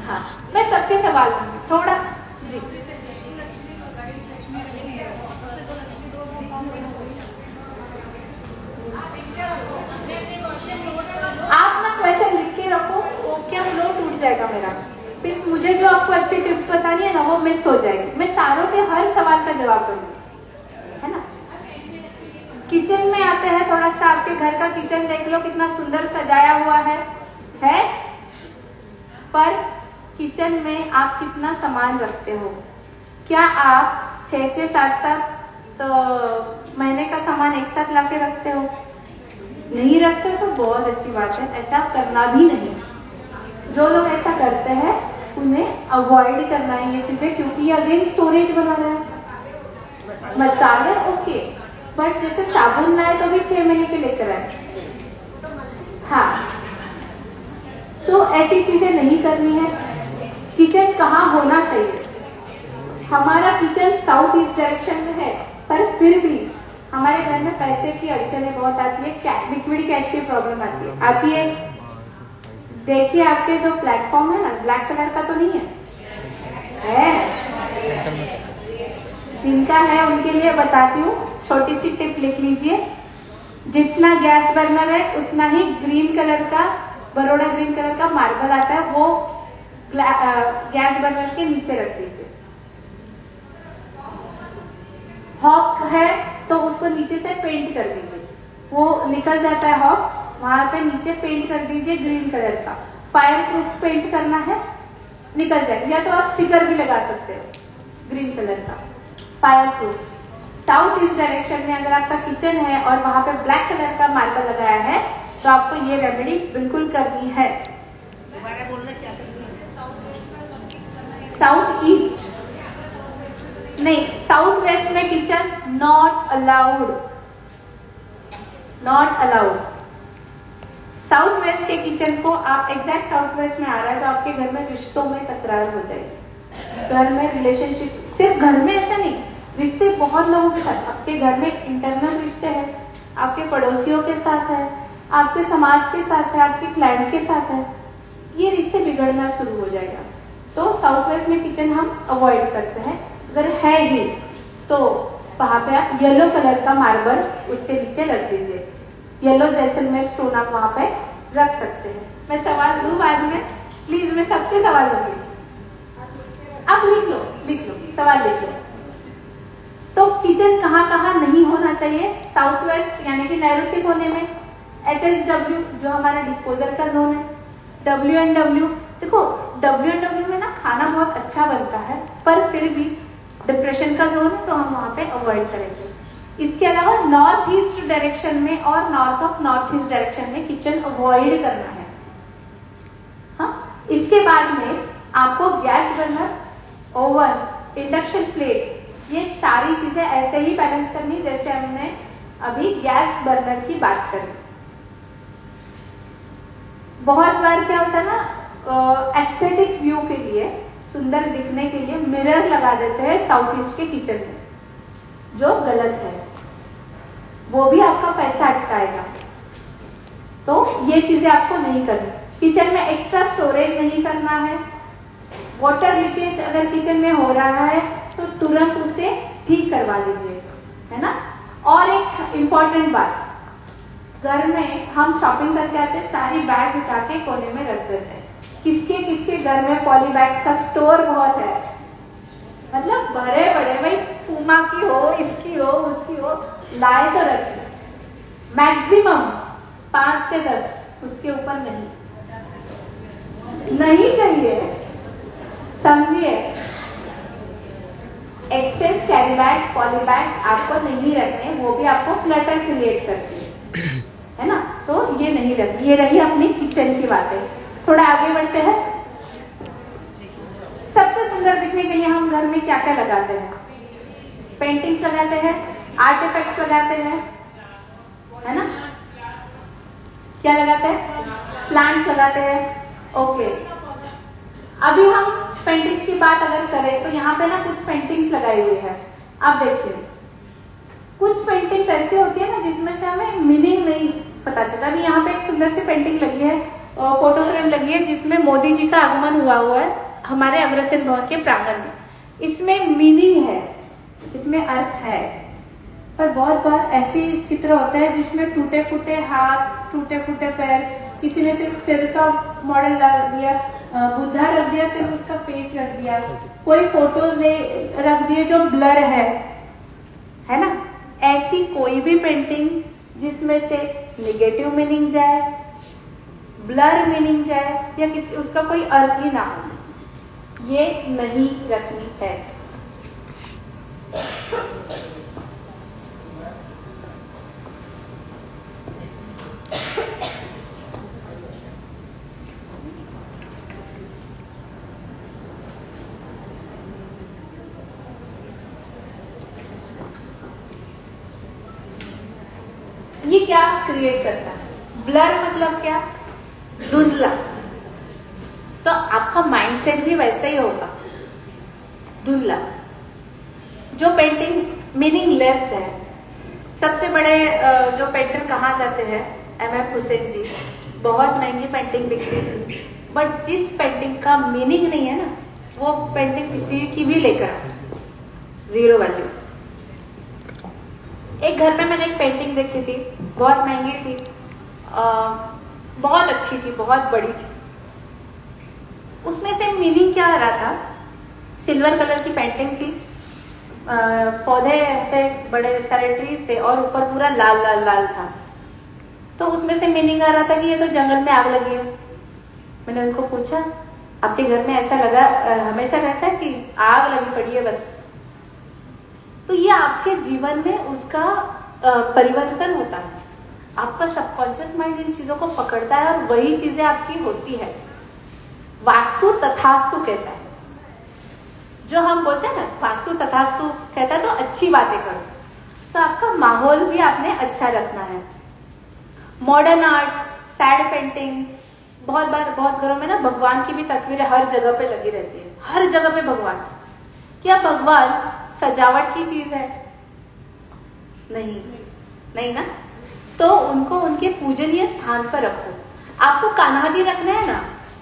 हाँ, मैं सबके सवाल लूंगी थोड़ा जी। आप ना क्वेश्चन लिख के रखो, ओके, फ्लो टूट जाएगा मेरा, फिर मुझे जो आपको अच्छी टिप्स बतानी है ना वो मिस हो जाएगी। मैं सारों के हर सवाल का जवाब दूंगी, है ना। किचन में आते हैं, थोड़ा सा आपके घर का किचन देख लो कितना सुंदर सजाया हुआ है? पर किचन में आप कितना सामान रखते हो? क्या आप 6-6, 7-7 तो महीने का सामान एक साथ लाके रखते हो? नहीं रखते हो तो बहुत अच्छी बात है, ऐसा करना भी नहीं। जो लोग ऐसा करते हैं उन्हें अवॉइड करना है ये चीजें, क्योंकि ये अगेन स्टोरेज बना रहा है। मसाले ओके, बट जैसे साबुन लाए तो भी 6 महीने के लेकर आए, हाँ, तो ऐसी चीजें नहीं करनी है। किचन कहाँ होना चाहिए? हमारा किचन साउथ ईस्ट डायरेक्शन में है, पर फिर भी हमारे घर में पैसे की अड़चने बहुत आती है, लिक्विड कैश की प्रॉब्लम आती है। देखिए आपके जो प्लेटफॉर्म है ना, ब्लैक कलर का तो नहीं है? जिनका है उनके लिए बताती हूँ, छोटी सी टिप लिख लीजिए। जितना गैस बर्नर है उतना ही ग्रीन कलर का, बरोड़ा ग्रीन कलर का मार्बल आता है, वो गैस बर्नर के नीचे रख दीजिए। हॉक है तो उसको नीचे से पेंट कर दीजिए, वो निकल जाता है हॉक, वहां पे नीचे पेंट कर दीजिए ग्रीन कलर का। फायर प्रूफ पेंट करना है, निकल जाएगा, या तो आप स्टिकर भी लगा सकते हो ग्रीन कलर का, fire proof. South east direction में अगर आपका किचन है और वहां पे ब्लैक कलर का मार्बल लगाया है तो आपको ये रेमेडी बिल्कुल करनी है। दोबारा बोलना क्या करना साउथ ईस्ट नहीं, साउथ वेस्ट में kitchen not allowed, not allowed. South west के किचन को आप एग्जैक्ट साउथ वेस्ट में आ रहा है तो आपके घर में रिश्तों में तकरार हो जाएगी, घर में रिलेशनशिप, सिर्फ घर में ऐसा नहीं, रिश्ते बहुत लोगों के साथ, आपके घर में इंटरनल रिश्ते हैं, आपके पड़ोसियों के साथ है, आपके समाज के साथ है, आपके क्लाइंट के साथ है, ये रिश्ते बिगड़ना शुरू हो जाएगा। तो साउथ वेस्ट में किचन हम अवॉइड करते हैं। अगर है ही तो वहां पे आप येलो कलर का मार्बल उसके नीचे रख दीजिए, येलो जैसलमेर स्टोन आप वहां पे रख सकते हैं। मैं सवाल दूं बाद में, प्लीज, मैं सबसे सवाल दूंगी, आप लिख लो, लिख लो, सवाल लिख लो। तो किचन कहाँ कहाँ नहीं होना चाहिए? साउथ वेस्ट यानी कि नैऋत्य कोने में, SSW जो हमारा डिस्पोजल का जोन है, WNW, देखो WNW में ना खाना बहुत अच्छा बनता है पर फिर भी डिप्रेशन का जोन है तो हम वहां पे अवॉइड करेंगे। इसके अलावा नॉर्थ ईस्ट डायरेक्शन में और north of north east direction में किचन अवॉइड करना है। हाँ, इसके बाद में आपको gas burner, oven, induction plate, ये सारी चीजें ऐसे ही बैलेंस करनी जैसे हमने अभी गैस बर्नर की बात करी। बहुत बार क्या होता है ना, एस्थेटिक व्यू के लिए, सुंदर दिखने के लिए मिरर लगा देते हैं साउथ ईस्ट के किचन में, जो गलत है, वो भी आपका पैसा अटकाएगा। तो ये चीजें आपको नहीं करनी। किचन में एक्स्ट्रा स्टोरेज नहीं करना है। वाटर लीकेज अगर किचन में हो रहा है तो तुरंत उसे ठीक करवा लीजिए, है ना। और एक इम्पॉर्टेंट बात, घर में हम शॉपिंग करके आते हैं, सारी बैग्स उठा के कोने में रख देते हैं। किसके किसके घर में पॉली बैग्स का स्टोर बहुत है, मतलब बड़े बड़े, भाई पूमा की हो, इसकी हो, उसकी हो, लाए तो रखिए, मैक्सिमम 5 से 10, उसके ऊपर नहीं चाहिए, समझिए। Excess carry bags, poly bags आपको नहीं रखने, वो भी आपको क्लटर क्रिएट करती है ना, तो ये नहीं रखनी। ये रही अपनी किचन की बातें। थोड़ा आगे बढ़ते हैं। सबसे सुंदर दिखने के लिए हम घर में क्या क्या लगाते हैं? पेंटिंग्स लगाते हैं, आर्टिफैक्ट्स लगाते हैं, है ना। क्या लगाते हैं? प्लांट्स लगाते हैं। ओके, अभी हम पेंटिंग्स की बात अगर करें तो यहाँ पे ना कुछ पेंटिंग्स लगाई हुई है, आप देखिए। कुछ पेंटिंग्स ऐसी होती है ना जिसमें से हमें मीनिंग नहीं पता चलता। अभी यहाँ पे एक सुंदर सी पेंटिंग लगी है, फोटो फ्रेम लगी है, जिसमें मोदी जी का आगमन हुआ है हमारे अग्रसेन भवन के प्रांगण में। इसमें मीनिंग है, इसमें अर्थ है, पर बहुत बार ऐसे चित्र होते हैं जिसमें टूटे फूटे हाथ, टूटे फूटे पैर, किसी ने सिर्फ सिर का मॉडल रख दिया, बुद्धा रख दिया, सिर्फ उसका फेस रख दिया, कोई फोटोज रख दिए जो ब्लर है ना। ऐसी कोई भी पेंटिंग जिसमें से निगेटिव मीनिंग जाए, ब्लर मीनिंग जाए या किसी उसका कोई अर्थ ही ना हो, ये नहीं रखनी है। ये क्या क्रिएट करता है? ब्लर मतलब क्या? धुंधला। तो आपका माइंडसेट भी वैसा ही होगा, धुंधला। जो पेंटिंग मीनिंगलेस है, सबसे बड़े जो पेंटर कहाँ जाते हैं, MM हुसैन जी, बहुत महंगी पेंटिंग बिकती थी, बट जिस पेंटिंग का मीनिंग नहीं है ना, वो पेंटिंग किसी की भी लेकर आओ, जीरो वैल्यू। एक घर में मैंने एक पेंटिंग देखी थी, बहुत महंगी थी, बहुत अच्छी थी, बहुत बड़ी थी। उसमें से मीनिंग क्या आ रहा था? सिल्वर कलर की पेंटिंग थी, पौधे थे, बड़े सारे ट्रीज थे और ऊपर पूरा लाल लाल लाल था। तो उसमें से मीनिंग आ रहा था कि ये तो जंगल में आग लगी है। मैंने उनको पूछा, आपके घर में ऐसा लगा हमेशा रहता है कि आग लगी पड़ी है बस? तो ये आपके जीवन में उसका परिवर्तन होता है। आपका सबकॉन्शियस माइंड इन चीजों को पकड़ता है और वही चीजें आपकी होती है। वास्तु तथास्तु कहता है, जो हम बोलते हैं ना, वास्तु तथास्तु कहता है तो अच्छी बातें करो। तो आपका माहौल भी आपने अच्छा रखना है। मॉडर्न आर्ट, सैड पेंटिंग्स, बहुत घरों में ना भगवान की भी तस्वीरें हर जगह पे लगी रहती है, हर जगह पे भगवान। क्या भगवान सजावट की चीज है? नहीं ना। तो उनको उनके पूजनीय स्थान पर रखो। आपको कान्हाजी रखना है ना,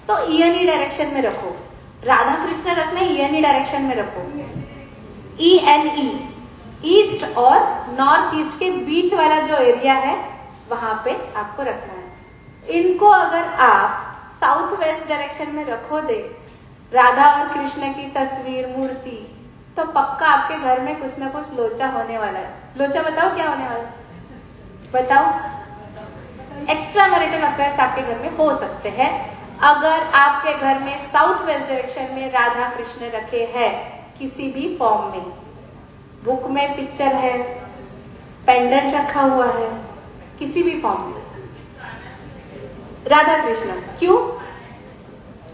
तो ईएनई डायरेक्शन में रखो। राधा कृष्ण रखना है, ईएनई डायरेक्शन में रखो। ENE, ईस्ट और नॉर्थ ईस्ट के बीच वाला जो एरिया है वहां पे आपको रखना है। इनको अगर आप साउथ वेस्ट डायरेक्शन में रखो दे, राधा और कृष्ण की तस्वीर, मूर्ति, तो पक्का आपके घर में कुछ ना कुछ लोचा होने वाला है। लोचा बताओ क्या होने वाला है? बताओ। एक्स्ट्रा मैरिटल अफेयर्स आपके घर में हो सकते हैं अगर आपके घर में साउथ वेस्ट डायरेक्शन में राधा कृष्ण रखे हैं किसी भी फॉर्म में। बुक में पिक्चर है, पेंडेंट रखा हुआ है, किसी भी फॉर्म में राधा कृष्ण। क्यों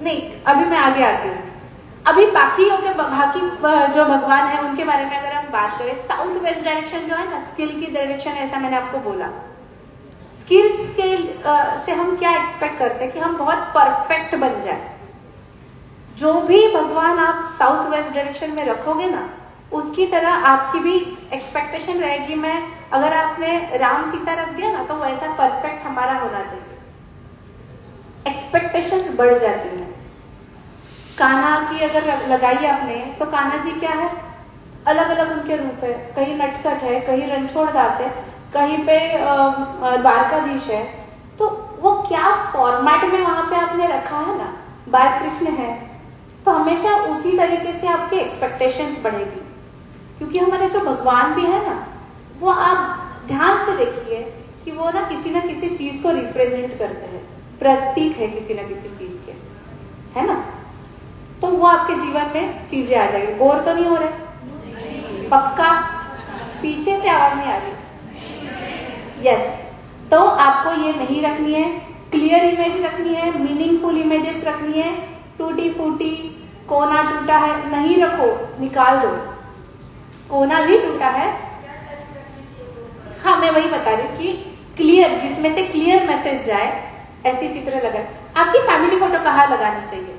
नहीं, अभी मैं आगे आती हूँ। अभी बाकी जो भगवान है उनके बारे में अगर हम बात करें, साउथ वेस्ट डायरेक्शन जो है ना, स्किल की डायरेक्शन, ऐसा मैंने आपको बोला। स्किल्स के से हम क्या एक्सपेक्ट करते हैं कि हम बहुत परफेक्ट बन जाए। जो भी भगवान आप साउथ वेस्ट डायरेक्शन में रखोगे ना, उसकी तरह आपकी भी एक्सपेक्टेशन रहेगी। मैं अगर आपने राम सीता रख दिया ना, तो वैसा परफेक्ट हमारा होना चाहिए। एक्सपेक्टेशंस बढ़ जाती हैं। कान्हा की अगर लगाई आपने, तो कान्हा जी क्या है? अलग अलग उनके रूप है। कहीं नटखट है, कहीं रणछोड़ दास है, कहीं पे द्वारकाधीश है। तो वो क्या फॉर्मेट में वहां पे आपने रखा है ना, बाल कृष्ण है, तो हमेशा उसी तरीके से आपकी एक्सपेक्टेशंस बढ़ेगी। क्योंकि हमारे जो भगवान भी है ना, वो आप ध्यान से देखिए कि वो ना किसी चीज को रिप्रेजेंट करते हैं, प्रतीक है किसी न किसी चीज के, है ना। तो वो आपके जीवन में चीजें आ जाएगी। बोर तो नहीं हो रहे? पक्का? पीछे से आवाज नहीं आ रही? यस। तो आपको ये नहीं रखनी है। क्लियर इमेज रखनी है, मीनिंगफुल इमेजेस रखनी है। टूटी फूटी, कोना टूटा है, नहीं रखो, निकाल दो। कोना भी टूटा है, हाँ मैं वही बता रही हूँ कि क्लियर, जिसमें से क्लियर मैसेज जाए, ऐसी चित्र लगाए। आपकी फैमिली फोटो कहाँ लगानी चाहिए?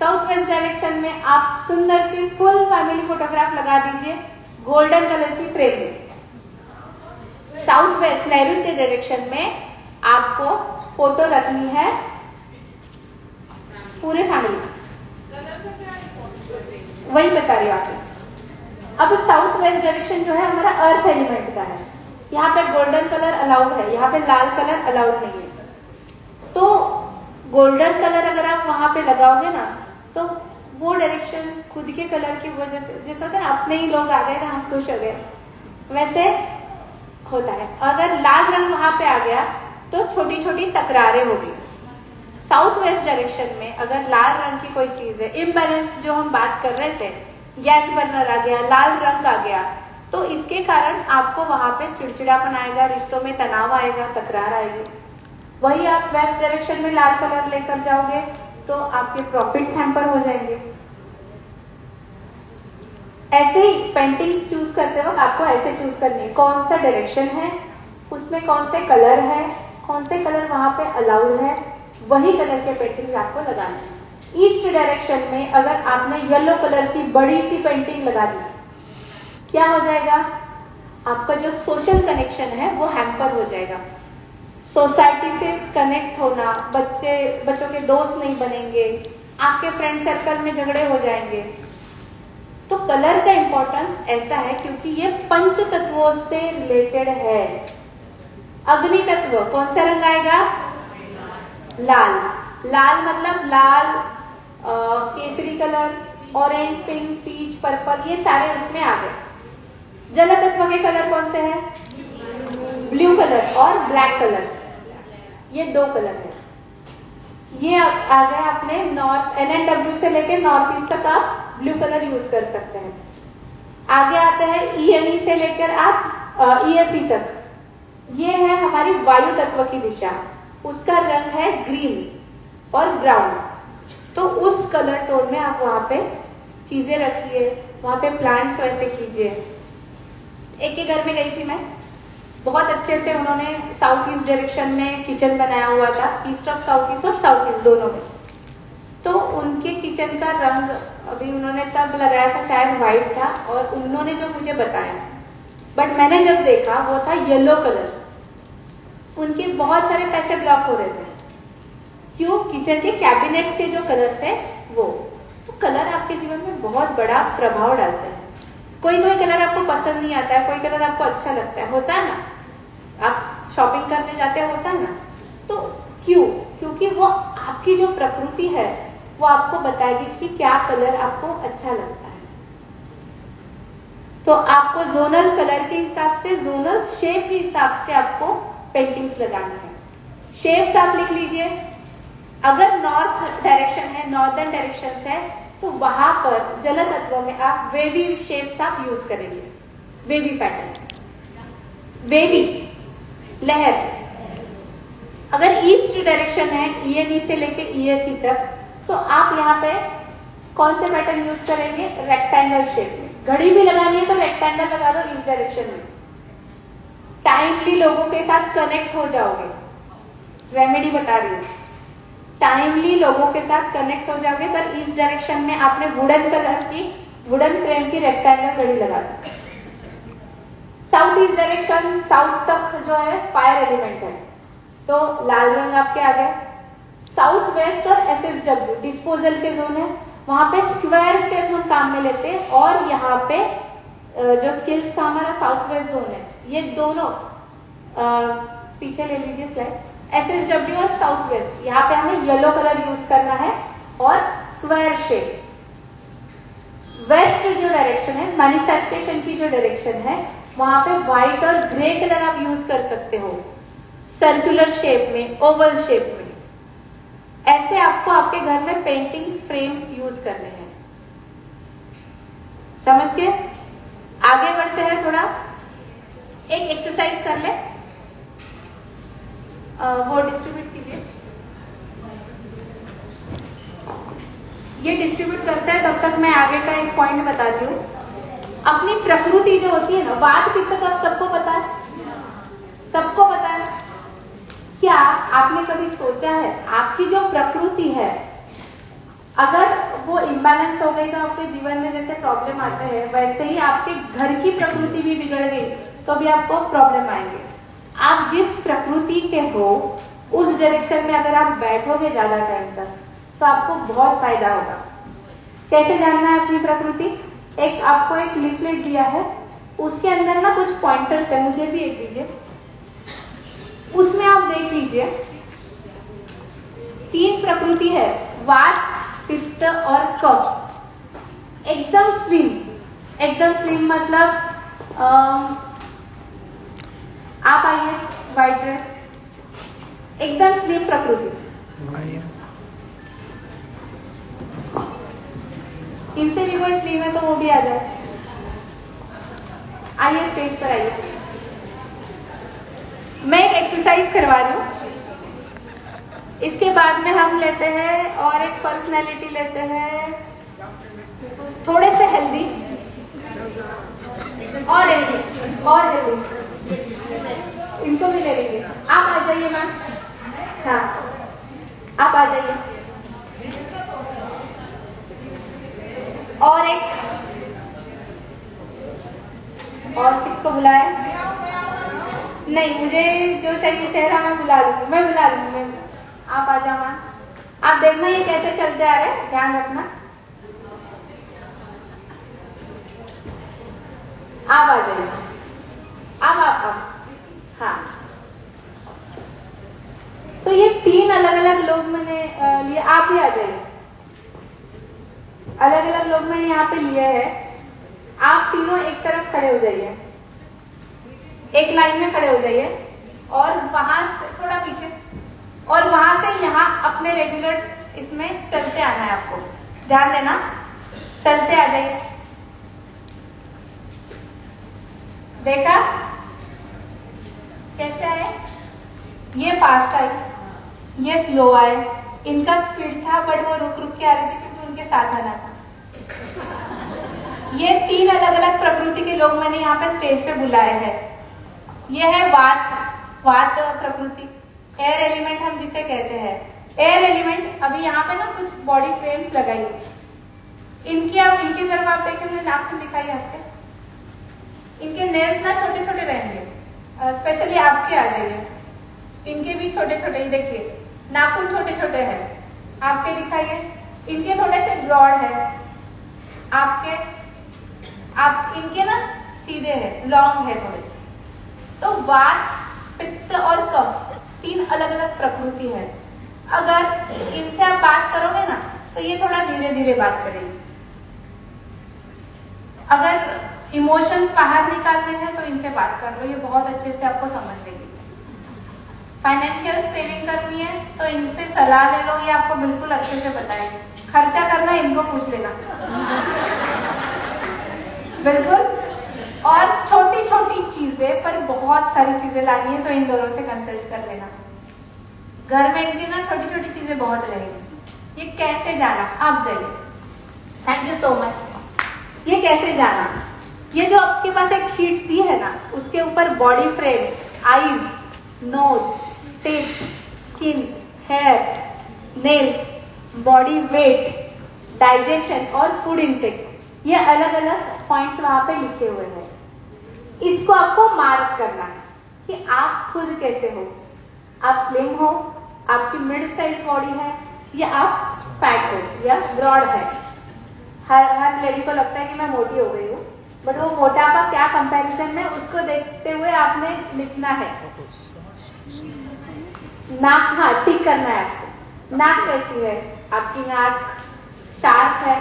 साउथ वेस्ट डायरेक्शन में आप सुंदर सी फुल फैमिली फोटोग्राफ लगा दीजिए गोल्डन कलर की फ्रेम में। साउथ वेस्ट नैऋत्य डायरेक्शन में आपको फोटो रखनी है पूरे फैमिली में। वही बता रही हूँ आपको। अब साउथ वेस्ट डायरेक्शन जो है हमारा अर्थ एलिमेंट का है। यहाँ पे गोल्डन कलर अलाउड है, यहाँ पे लाल कलर अलाउड नहीं है। तो गोल्डन कलर अगर आप वहां पे लगाओगे ना, तो वो डायरेक्शन खुद के कलर की वजह से, जैसा होता है अपने ही लोग आ गए ना, हम खुश हो गए, वैसे होता है। अगर लाल रंग वहां पे आ गया तो छोटी छोटी तकरारें होगी। साउथ वेस्ट डायरेक्शन में अगर लाल रंग की कोई चीज है, इम्बैलेंस जो हम बात कर रहे थे, गैस बर्नर आ गया, लाल रंग आ गया, तो इसके कारण आपको वहां पे चिड़चिड़ापन आएगा, रिश्तों में तनाव आएगा, तकरार आएगी। वही आप वेस्ट डायरेक्शन में लाल कलर लेकर जाओगे तो आपके प्रॉफिट्स हैम्पर हो जाएंगे। ऐसे ही पेंटिंग्स चूज करते वक्त आपको ऐसे चूज करनी है, कौन सा डायरेक्शन है, उसमें कौन से कलर है, कौन से कलर वहां पे अलाउड है, वही कलर के पेंटिंग्स आपको लगानी है। ईस्ट डायरेक्शन में अगर आपने येलो कलर की बड़ी सी पेंटिंग लगा दी, क्या हो जाएगा? आपका जो सोशल कनेक्शन है वो हैम्पर हो जाएगा। सोसाइटी से कनेक्ट होना, बच्चों के दोस्त नहीं बनेंगे, आपके फ्रेंड सर्कल में झगड़े हो जाएंगे। तो कलर का इंपॉर्टेंस ऐसा है क्योंकि ये पंच तत्वों से रिलेटेड है। अग्नि तत्व कौन सा रंग आएगा? लाल। लाल मतलब लाल, केसरी colour, orange, pink, peach, purple, ये सारे उसमें आ गए। जल तत्व के कलर कौन से हैं? ब्लू कलर और ब्लैक कलर, ये दो कलर है। ये आ गए अपने नॉर्थ NNW से लेके नॉर्थ ईस्ट तक आप ब्लू कलर यूज कर सकते हैं। आगे आता है ENE से लेकर आप ESE तक। ये है हमारी वायु तत्व की दिशा, उसका रंग है ग्रीन और ब्राउन। तो उस कलर टोन में आप वहां पे चीजें रखिए, वहां पे प्लांट्स वैसे कीजिए। एक के घर में गई थी मैं, बहुत अच्छे से उन्होंने साउथ ईस्ट डायरेक्शन में किचन बनाया हुआ था, ईस्ट ऑफ साउथ ईस्ट और साउथ ईस्ट दोनों में। तो उनके किचन का रंग अभी उन्होंने तब लगाया था शायद व्हाइट था, और उन्होंने जो मुझे बताया, बट मैंने जब देखा वो था येलो कलर। उनके बहुत सारे पैसे ब्लॉक हो रहे थे। क्यों? किचन के कैबिनेट्स के जो कलर थे वो। तो कलर आपके जीवन में बहुत बड़ा प्रभाव डालते हैं। कोई कोई कलर आपको पसंद नहीं आता है, कोई कलर आपको अच्छा लगता है, होता है ना, आप शॉपिंग करने जाते हैं, होता है ना। तो क्यों? क्योंकि वो आपकी जो प्रकृति है वो आपको बताएगी कि क्या कलर आपको अच्छा लगता है। तो आपको जोनल कलर के हिसाब से, जोनल शेप के हिसाब से आपको पेंटिंग्स लगानी है। शेप्स आप लिख लीजिए। अगर नॉर्थ डायरेक्शन है, नॉर्दर्न डायरेक्शन है, तो वहां पर जल तत्व में आप वेवी शेप्स आप यूज करेंगे। वेवी पैटर्न, वेवी लहर। अगर ईस्ट डायरेक्शन है, ENE से लेके ESE तक, तो आप यहाँ पे कौन से पैटर्न यूज करेंगे? रेक्टेंगल शेप में। घड़ी भी लगानी है तो रेक्टेंगल लगा दो ईस्ट डायरेक्शन में। टाइमली लोगों के साथ कनेक्ट हो जाओगे, रेमेडी बता रही हूँ। टाइमली लोगों के साथ कनेक्ट हो जाओगे। पर ईस्ट डायरेक्शन में आपने वुडन कलर की, वुडन फ्रेम की रेक्टेंगल घड़ी लगा दी। साउथ ईस्ट डायरेक्शन, साउथ तक जो है फायर एलिमेंट है, तो लाल रंग आपके आ गया। साउथ वेस्ट और SSW डिस्पोजल के जोन है, वहां पे स्क्वायर शेप हम काम में लेते हैं। और यहाँ पे जो स्किल्स का हमारा साउथ वेस्ट जोन है, ये दोनों पीछे ले लीजिए स्लाइड। SSW और साउथ वेस्ट, यहाँ पे हमें येलो कलर यूज करना है और स्क्वायर शेप। वेस्ट जो डायरेक्शन है, मैनिफेस्टेशन की जो डायरेक्शन है, वहां पे व्हाइट और ग्रे कलर आप यूज कर सकते हो, सर्कुलर शेप में, ओवल शेप में। ऐसे आपको आपके घर में पेंटिंग्स, फ्रेम्स यूज करने हैं। समझ गए? आगे बढ़ते हैं थोड़ा। एक एक्सरसाइज कर ले, वो डिस्ट्रीब्यूट कीजिए। ये डिस्ट्रीब्यूट करता है, तब तक मैं आगे का एक पॉइंट बताती हूँ। अपनी प्रकृति जो होती है ना, वात पित्त का सबको पता है, सबको पता है। क्या आपने कभी सोचा है आपकी जो प्रकृति है, अगर वो इम्बैलेंस हो गई तो आपके जीवन में जैसे प्रॉब्लम आते हैं, वैसे ही आपके घर की प्रकृति भी बिगड़ गई तो भी आपको प्रॉब्लम आएंगे। आप जिस प्रकृति के हो उस डायरेक्शन में अगर आप बैठोगे ज्यादा टाइम तक तो आपको बहुत फायदा होगा। कैसे जानना है अपनी प्रकृति? एक आपको एक लिफलेट दिया है, उसके अंदर ना कुछ पॉइंटर्स है, मुझे भी एक दीजिए। उसमें आप देख लीजिए 3 प्रकृति है, वात, पित्त और कफ। एकदम स्लिम, एकदम स्लिम मतलब आप आइए, व्हाइट ड्रेस, एकदम स्लिम प्रकृति। इनसे भी कोई स्लिम है तो वो भी आ जाए। आइए स्टेज पर आइए। मैं एक एक्सरसाइज करवा रही हूँ, इसके बाद में हम लेते हैं और एक पर्सनैलिटी लेते हैं, थोड़े से हेल्दी और हेल्दी, इनको भी ले लेंगे। आप आ जाइए मैम, हाँ आप आ जाइए। और एक, और किसको बुलाया? नहीं, मुझे जो चाहिए चेहरा मैं बुला लूंगी, मैं आप आ जाओ मैम। आप देखना ये कैसे चलते आ रहे, ध्यान रखना। आप आ जाइए, आप हाँ। तो ये 3 अलग अलग लोग मैंने लिए, आप भी आ जाइए। अलग अलग लोग मैंने यहाँ पे लिए हैं। आप तीनों एक तरफ खड़े हो जाइए, एक लाइन में खड़े हो जाइए, और वहां से थोड़ा पीछे, और वहां से यहाँ अपने रेगुलर इसमें चलते आना है आपको, ध्यान देना, चलते आ जाइए। देखा कैसे आए? ये फास्ट आए, ये स्लो आए। इनका स्पीड था बट वो रुक रुक के आ रही थी क्योंकि उनके साथ आना था। ये 3 अलग अलग प्रकृति के लोग मैंने यहाँ पे स्टेज पे बुलाए हैं। ये है वात प्रकृति, एयर एलिमेंट हम जिसे कहते हैं। एयर एलिमेंट अभी यहाँ पे ना कुछ बॉडी फ्रेम्स लगाई हुई। इनकी तरफ आप देखेंगे, नाखून दिखाई आपके, इनके नेल्स ना छोटे छोटे रहेंगे, स्पेशली आपके आ जाइए, इनके भी छोटे छोटे ही देखिए, नाखून छोटे छोटे हैं। आपके दिखाइए, इनके थोड़े से ब्रॉड है, आप इनके ना सीधे हैं, लॉन्ग है थोड़े से। तो वात, पित्त और कफ 3 अलग अलग प्रकृति है। अगर इनसे आप बात करोगे ना तो ये थोड़ा धीरे धीरे बात करेंगे। अगर इमोशंस बाहर निकालने हैं तो इनसे बात कर लो, ये बहुत अच्छे से आपको समझ लेगी। फाइनेंशियल सेविंग करनी है तो इनसे सलाह ले लो, ये आपको बिल्कुल अच्छे से बताएंगे। खर्चा करना इनको पूछ लेना बिल्कुल। और छोटी छोटी चीजें पर बहुत सारी चीजें लानी है तो इन दोनों से कंसल्ट कर लेना। घर में इनकी ना छोटी छोटी चीजें बहुत रहेंगी। ये कैसे जाना, आप जाइए। Thank you so much. ये कैसे जाना, ये जो आपके पास एक शीट दी है ना, उसके ऊपर body frame, eyes, nose, tip, skin, hair, nails, body weight, digestion और फूड इंटेक, ये अलग अलग पॉइंट्स वहां पे लिखे हुए हैं। इसको आपको मार्क करना है कि आप खुद कैसे हो। आप स्लिम हो, आपकी मिड साइज बॉडी है, या आप फैट हो या ब्रॉड है। हर लेडी को लगता है कि मैं मोटी हो गई हूँ, बट वो मोटापा क्या कंपैरिजन में, उसको देखते हुए आपने लिखना है। नाक, हाँ टिक करना है आपको। नाक कैसी है, आपकी नाक शार्प है,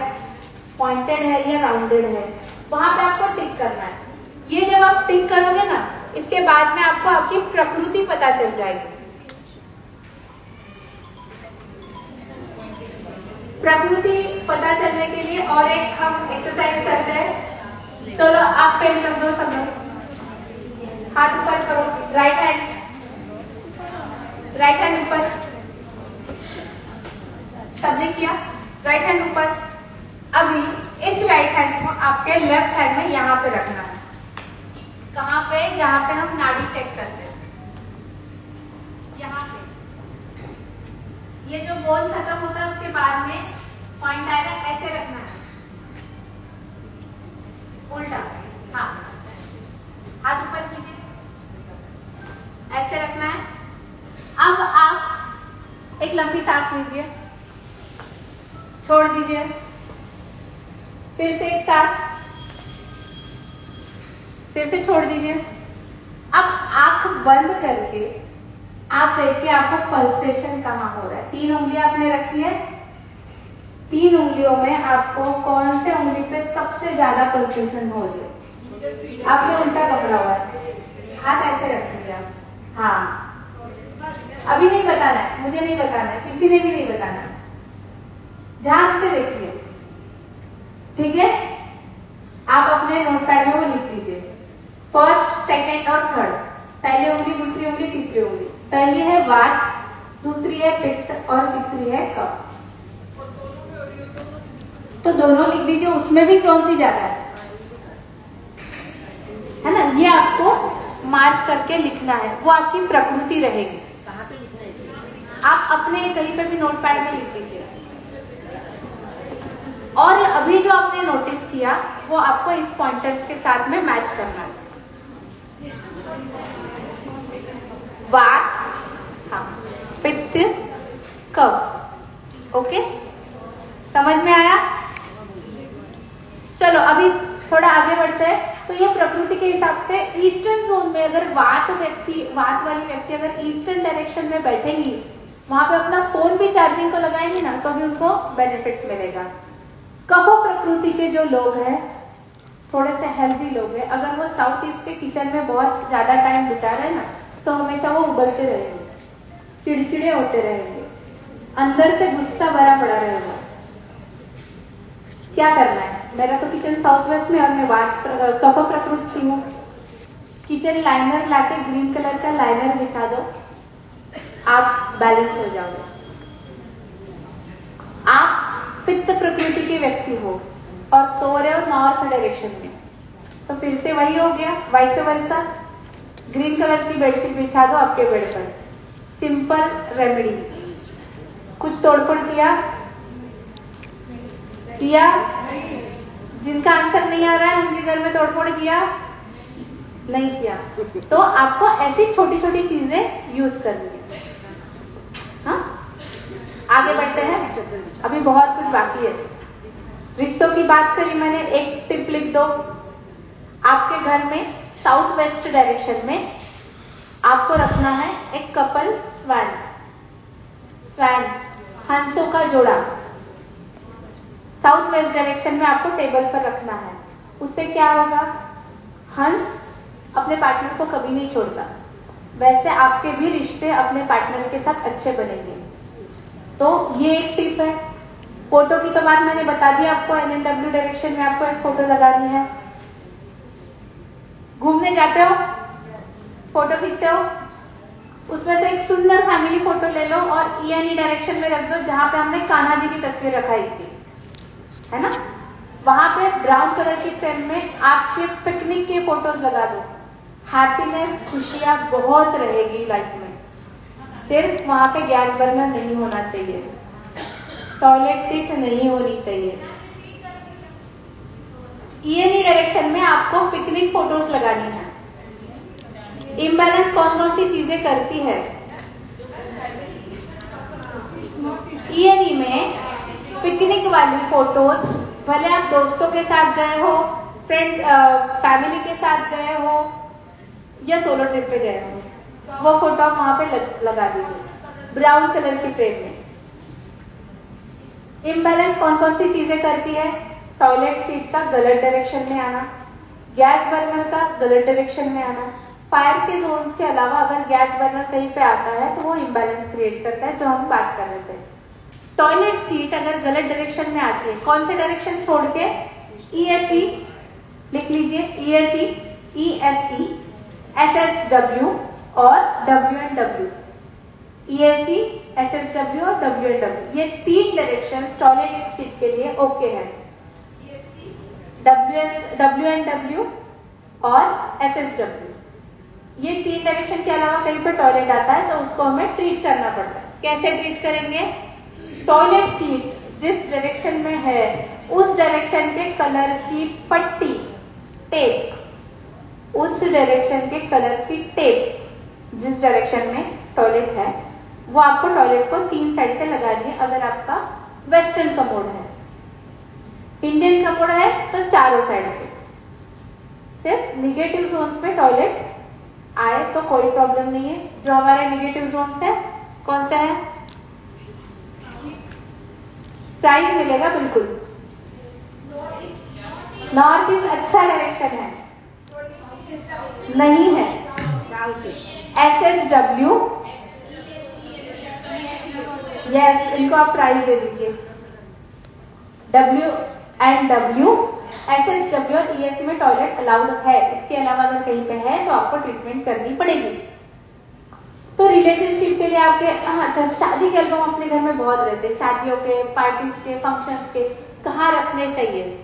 पॉइंटेड है या राउंडेड है, वहां पे आपको टिक करना है। ये जब आप टिक करोगे ना, इसके बाद में आपको आपकी प्रकृति पता चल जाएगी। प्रकृति पता चलने के लिए और एक हम एक्सरसाइज करते हैं। चलो आप पेन रख दो, सब लोग हाथ ऊपर करो, राइट हैंड ऊपर, सबने किया, राइट हैंड ऊपर। अभी इस राइट हैंड को आपके लेफ्ट हैंड में यहाँ पे रखना है। कहाँ पे, जहाँ पे हम नाड़ी चेक करते हैं, यहाँ पे। ये जो बोल खत्म होता है उसके बाद में पॉइंट आएगा, ऐसे रखना है, उल्टा, हाँ हाथ ऊपर कीजिए, ऐसे रखना है। अब आप एक लंबी सांस लीजिए, छोड़ दीजिए, फिर से एक सांस, फिर से छोड़ दीजिए। अब आंख बंद करके आप देखिए आपको पल्सेशन कहाँ हो रहा है। 3 उंगलियां आपने रखी है, 3 उंगलियों में आपको कौन से उंगली पे सबसे ज्यादा पल्सेशन हो रही है। आपने उल्टा पकड़ा हुआ है, हाथ ऐसे रख दीजिए आप। हाँ, अभी नहीं बताना है, मुझे नहीं बताना है, किसी ने भी नहीं बताना है, ध्यान से देखिए, ठीक है। आप अपने नोटपैड में वो लिख लीजिए, फर्स्ट, सेकंड और थर्ड, पहली उंगली, दूसरी उंगली, तीसरी उंगली। पहली है वात, दूसरी है पित्त और तीसरी है कफ। तो दोनों लिख दीजिए, उसमें भी कौन सी ज्यादा है ना, ये आपको मार्क करके लिखना है, वो आपकी प्रकृति रहेगी। कहाँ पे लिखना है? आप अपने कहीं पे भी नोटपैड में लिख दीजिए। और अभी जो आपने नोटिस किया वो आपको इस पॉइंटर्स के साथ में मैच करना है। वात, हाँ, पित्त, कफ, ओके, समझ में आया? चलो अभी थोड़ा आगे बढ़ते हैं। तो ये प्रकृति के हिसाब से ईस्टर्न जोन में अगर वात वाली व्यक्ति अगर ईस्टर्न डायरेक्शन में बैठेंगी, वहां पे अपना फोन भी चार्जिंग को लगाएंगे ना, तो भी उनको बेनिफिट्स मिलेगा। कफ प्रकृति के जो लोग हैं, थोड़े से हेल्दी लोग हैं, अगर वो साउथ ईस्ट के किचन में बहुत ज्यादा टाइम बिता रहे हैं ना, तो हमेशा वो उबलते रहेंगे, चिड़चिड़े होते रहेंगे, अंदर से गुस्सा भरा पड़ा रहेगा। क्या करना है? मेरा तो किचन साउथ वेस्ट में और मैं कफ प्रकृति हूँ, किचन लाइनर लाके ग्रीन कलर का लाइनर बिछा दो, आप बैलेंस हो जाओगे। आप पित्त प्रकृति के व्यक्ति हो और सो रहे हो नॉर्थ डायरेक्शन में, तो फिर से वही हो गया, वाइस वर्सा। ग्रीन कलर की बेडशीट बिछा दो आपके बेड पर, सिंपल रेमेडी। कुछ तोड़फोड़ किया? जिनका आंसर नहीं आ रहा है उनके घर में तोड़फोड़ किया? नहीं किया। तो आपको ऐसी छोटी छोटी चीजें यूज करनी है। हाँ, आगे बढ़ते हैं, अभी बहुत कुछ बाकी है। रिश्तों की बात करी मैंने, एक टिप लिख दो। आपके घर में साउथ वेस्ट डायरेक्शन में आपको रखना है एक कपल स्वैन, हंसों का जोड़ा। साउथ वेस्ट डायरेक्शन में आपको टेबल पर रखना है। उससे क्या होगा? हंस अपने पार्टनर को कभी नहीं छोड़ता, वैसे आपके भी रिश्ते अपने पार्टनर के साथ अच्छे बनेंगे। तो ये एक टिप है। फोटो की तो बात मैंने बता दी आपको, NNW डायरेक्शन में आपको एक फोटो लगानी है। घूमने जाते हो, फोटो खींचते हो, उसमें से एक सुंदर फैमिली फोटो ले लो और ENE डायरेक्शन में रख दो, जहां पे हमने कान्हा जी की तस्वीर रखाई थी, है ना? वहां पे ब्राउन कलर की फ्रेम में आपके पिकनिक के फोटोज लगा दो। हैप्पीनेस, खुशियां बहुत रहेगी लाइफ में। सिर्फ वहां पे गैस बर्नर नहीं होना चाहिए, टॉयलेट सीट नहीं होनी चाहिए। ENE डायरेक्शन में आपको पिकनिक फोटोज लगानी है। इम्बैलेंस कौन कौन सी चीजें करती है? ENE में पिकनिक वाली फोटोज, भले आप दोस्तों के साथ गए हो, फ्रेंड्स फैमिली के साथ गए हो या सोलो ट्रिप पे गए हो, वो फोटो आप वहां पे लगा दीजिए ब्राउन कलर की फ्रेम में। इम्बैलेंस कौन कौन सी चीजें करती है? टॉयलेट सीट का गलत डायरेक्शन में आना, गैस बर्नर का गलत डायरेक्शन में आना। फायर के जोन्स के अलावा अगर गैस बर्नर कहीं पे आता है तो वो इम्बैलेंस क्रिएट करता है, जो हम बात कर रहे थे। टॉयलेट सीट अगर गलत डायरेक्शन में आती है, कौन से डायरेक्शन छोड़ के? ESE लिख लीजिए, ESE, ESE, SSW और WNW। ESE, SSW और WNW, ये 3 डायरेक्शन टॉयलेट सीट के लिए ओके है। WNW और SSW, ये 3 डायरेक्शन के अलावा कहीं पर टॉयलेट आता है तो उसको हमें ट्रीट करना पड़ता है। कैसे ट्रीट करेंगे? टॉयलेट सीट जिस डायरेक्शन में है उस डायरेक्शन के कलर की पट्टी, टेप, उस डायरेक्शन के कलर की टेप जिस डायरेक्शन में टॉयलेट है वो आपको टॉयलेट को 3 साइड से लगानी है। अगर आपका वेस्टर्न कमोड है, इंडियन कमोड है तो चारों साइड से। सिर्फ निगेटिव जोन्स पे टॉयलेट आए तो कोई प्रॉब्लम नहीं है। जो हमारे निगेटिव जोन्स है कौन से हैं? प्राइज मिलेगा बिल्कुल। नॉर्थ ईस्ट अच्छा डायरेक्शन है, नहीं है। SSW, यस, इनको आप प्राइज दे दीजिए। WNW, SSW और ESE में टॉयलेट अलाउड है। इसके अलावा अगर कहीं पे है तो आपको ट्रीटमेंट करनी पड़ेगी। तो रिलेशनशिप के लिए आपके अच्छा, शादी के एल्बम अपने घर में बहुत रहते हैं, शादियों के, पार्टीज के, फंक्शंस के, कहाँ रखने चाहिए?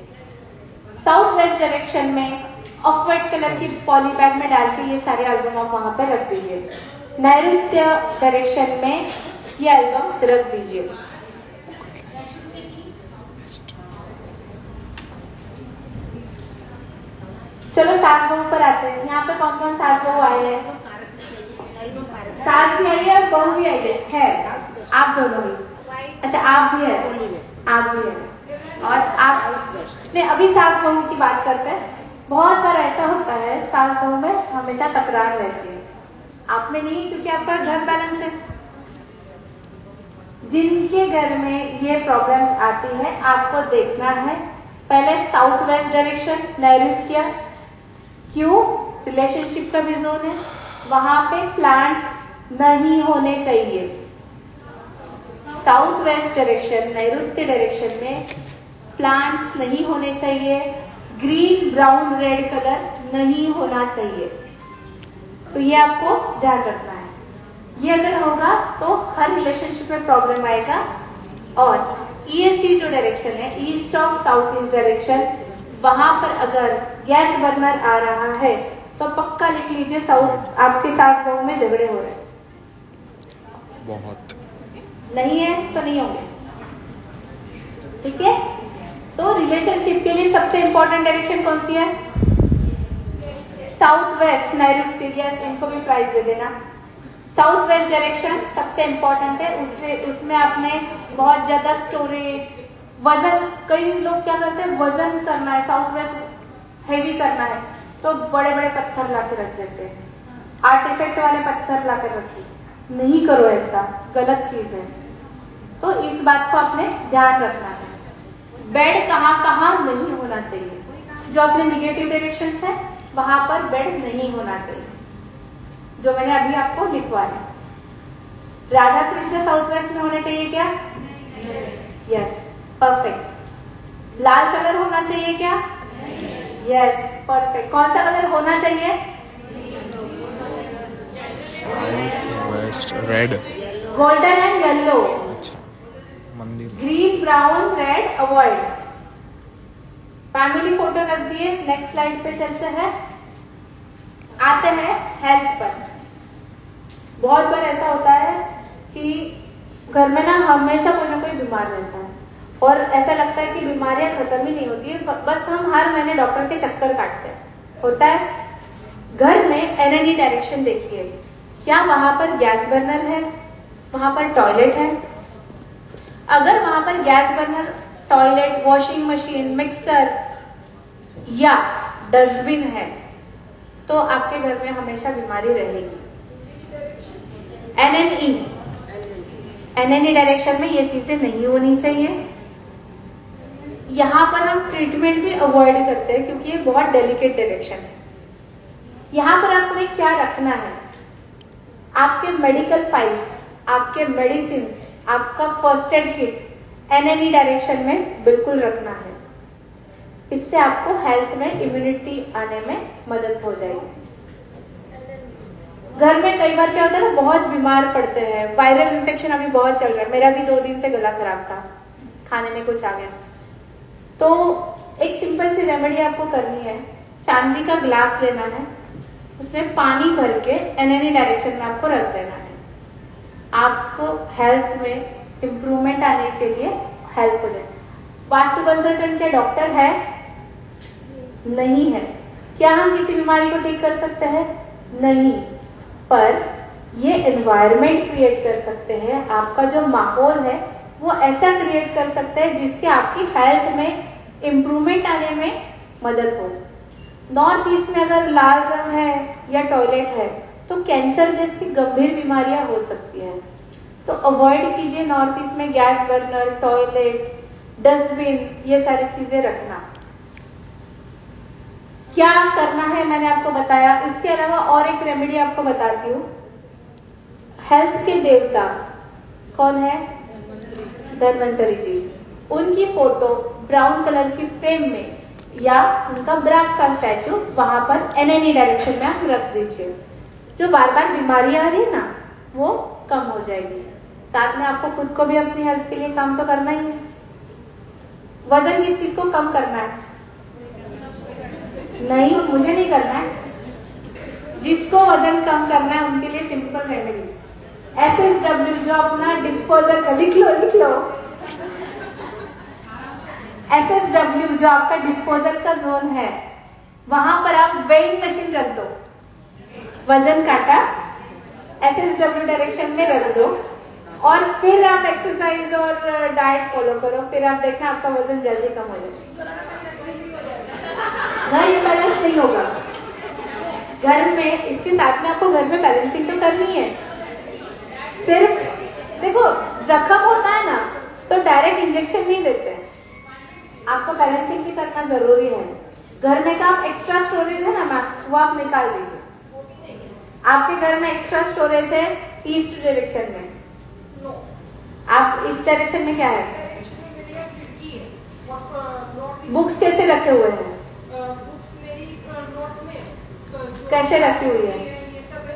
साउथ वेस्ट डायरेक्शन में ऑफ व्हाइट कलर की पॉली बैग में डाल के ये सारे एल्बम आप वहां पर रख दीजिए। नैऋत्य डायरेक्शन में ये एल्बम्स रख दीजिए। चलो सास बहू पर आते हैं। यहाँ पे कौन कौन सास बहू आए हैं? सास भी आई है, बहू भी आई है, आप दोनों ही। अच्छा, आप भी है, आप भी है, और आप ने अभी सास बहू की बात करते हैं। बहुत बार ऐसा होता है सास बहू में हमेशा तकरार रहती है। आप में नहीं, क्योंकि आपका घर बैलेंस है। जिनके घर में ये प्रॉब्लम्स आती है आपको देखना है पहले साउथ वेस्ट डायरेक्शन, नैऋत्य, क्यों? रिलेशनशिप का भी जोन है, वहां पे प्लांट्स नहीं होने चाहिए। साउथ वेस्ट डायरेक्शन, नैऋत्य डायरेक्शन में प्लांट्स नहीं होने चाहिए। ग्रीन, ब्राउन, रेड कलर नहीं होना चाहिए। तो ये आपको ध्यान रखना है। ये अगर होगा तो हर रिलेशनशिप में प्रॉब्लम आएगा। और ESC जो डायरेक्शन है, east of south east direction, वहां पर अगर गैस बर्नर आ रहा है तो पक्का लिख लीजिए साउथ आपके सास बहू में झगड़े हो रहे हैं। बहुत नहीं है तो नहीं होंगे, ठीक है। तो रिलेशनशिप के लिए सबसे इंपॉर्टेंट डायरेक्शन कौन सी है? South west. नैरुतिरियस, इनको भी प्राइज दे देना। साउथ वेस्ट डायरेक्शन सबसे इंपॉर्टेंट है। उसमें आपने बहुत ज्यादा स्टोरेज, वजन, कई लोग क्या करते हैं, वजन करना है, साउथ वेस्ट हैवी करना है तो बड़े बड़े पत्थर ला के रख देते हैं, आर्टिफैक्ट वाले पत्थर ला के रखते हैं। नहीं करो ऐसा, गलत चीज है। तो इस बात को आपने ध्यान रखना है। बेड कहाँ कहाँ नहीं होना चाहिए, जो अपने निगेटिव डायरेक्शंस है वहां पर बेड नहीं होना चाहिए, जो मैंने अभी आपको लिखवाया। राधा कृष्ण साउथ वेस्ट में होने चाहिए क्या? Yes, perfect. लाल कलर होना चाहिए क्या? Yes, perfect. कौन सा कलर होना चाहिए? South west red. Golden and yellow. अच्छा, मंदिर। Green, brown, red avoid. Family photo रख दिए। नेक्स्ट स्लाइड पे चलते हैं। आते हैं हेल्थ पर। बहुत बार ऐसा होता है कि घर में ना हमेशा कोई ना कोई बीमार रहता है और ऐसा लगता है कि बीमारियां खत्म ही नहीं होती है, बस हम हर महीने डॉक्टर के चक्कर काटते हैं। होता है। घर में NNE डायरेक्शन देखिए, क्या वहां पर गैस बर्नर है? वहां पर टॉयलेट है? अगर वहां पर gas burner, toilet, washing machine, mixer या डस्टबिन है तो आपके घर में हमेशा बीमारी रहेगी। NNE डायरेक्शन में ये चीजें नहीं होनी चाहिए। यहाँ पर हम ट्रीटमेंट भी अवॉइड करते हैं क्योंकि ये बहुत डेलिकेट डायरेक्शन है। यहाँ पर आपको क्या रखना है? आपके मेडिकल फाइल्स, आपके मेडिसिन, आपका first aid kit NNE direction में बिल्कुल रखना है। इससे आपको हेल्थ में इम्यूनिटी आने में मदद हो जाएगी। घर में कई बार क्या होता है ना, बहुत बीमार पड़ते हैं। वायरल इन्फेक्शन अभी बहुत चल रहा है। मेरा भी 2 दिन से गला खराब था, खाने में कुछ आ गया। तो एक सिंपल सी रेमेडी आपको करनी है। चांदी का ग्लास लेना है, उसमें पानी भर के NNE डायरेक्शन में आपको रख देना है। आपको हेल्थ में इम्प्रूवमेंट आने के लिए हेल्प हो जाए। वास्तु कंसल्टेंट के डॉक्टर है? नहीं है। क्या हम किसी बीमारी को ठीक कर सकते हैं? नहीं, पर ये एनवायरनमेंट क्रिएट कर सकते हैं। आपका जो माहौल है वो ऐसा क्रिएट कर सकते हैं जिसके आपकी हेल्थ में इम्प्रूवमेंट आने में मदद हो। नॉर्थ ईस्ट में अगर लाल रंग है या टॉयलेट है तो कैंसर जैसी गंभीर बीमारियां हो सकती हैं। तो अवॉइड कीजिए नॉर्थ ईस्ट में गैस बर्नर, टॉयलेट, डस्टबिन, ये सारी चीजें रखना। क्या करना है मैंने आपको बताया। इसके अलावा और एक रेमेडी आपको बताती हूँ। हेल्थ के देवता कौन है? धन्वंतरी जी। उनकी फोटो ब्राउन कलर की फ्रेम में या उनका ब्रास का स्टैचू वहां पर NNE डायरेक्शन में आप रख दीजिए। जो बार बार बीमारियां आ रही है ना, वो कम हो जाएगी। साथ में आपको खुद को भी अपनी हेल्थ के लिए काम तो करना ही है। वजन किस चीज को कम करना है? नहीं, मुझे नहीं करना है। जिसको वजन कम करना है उनके लिए सिंपल रेमेडी SSW, जो अपना डिस्पोजल का, लिख लो SSW जो आपका डिस्पोजल का जोन है, वहां पर आप वेइंग मशीन रख दो। वजन काटा SSW डायरेक्शन में रख दो और फिर आप एक्सरसाइज और डाइट फॉलो करो। फिर आप देखना आपका वजन जल्दी कम हो जाएगा। नहीं, बैलेंस नहीं होगा। घर में इसके साथ में आपको घर में बैलेंसिंग तो करनी है। सिर्फ देखो, जख्म होता है ना तो डायरेक्ट इंजेक्शन नहीं देते हैं, आपको बैलेंसिंग भी करना जरूरी है। घर में का आप एक्स्ट्रा स्टोरेज है ना मैम, वो आप निकाल दीजिए। आपके घर में एक्स्ट्रा स्टोरेज है ईस्ट डायरेक्शन में, आप इस डायरेक्शन में क्या है? बुक्स कैसे रखे हुए हैं? बुक्स मेरी नॉर्थ में कैसे रखी हुई है? ये सब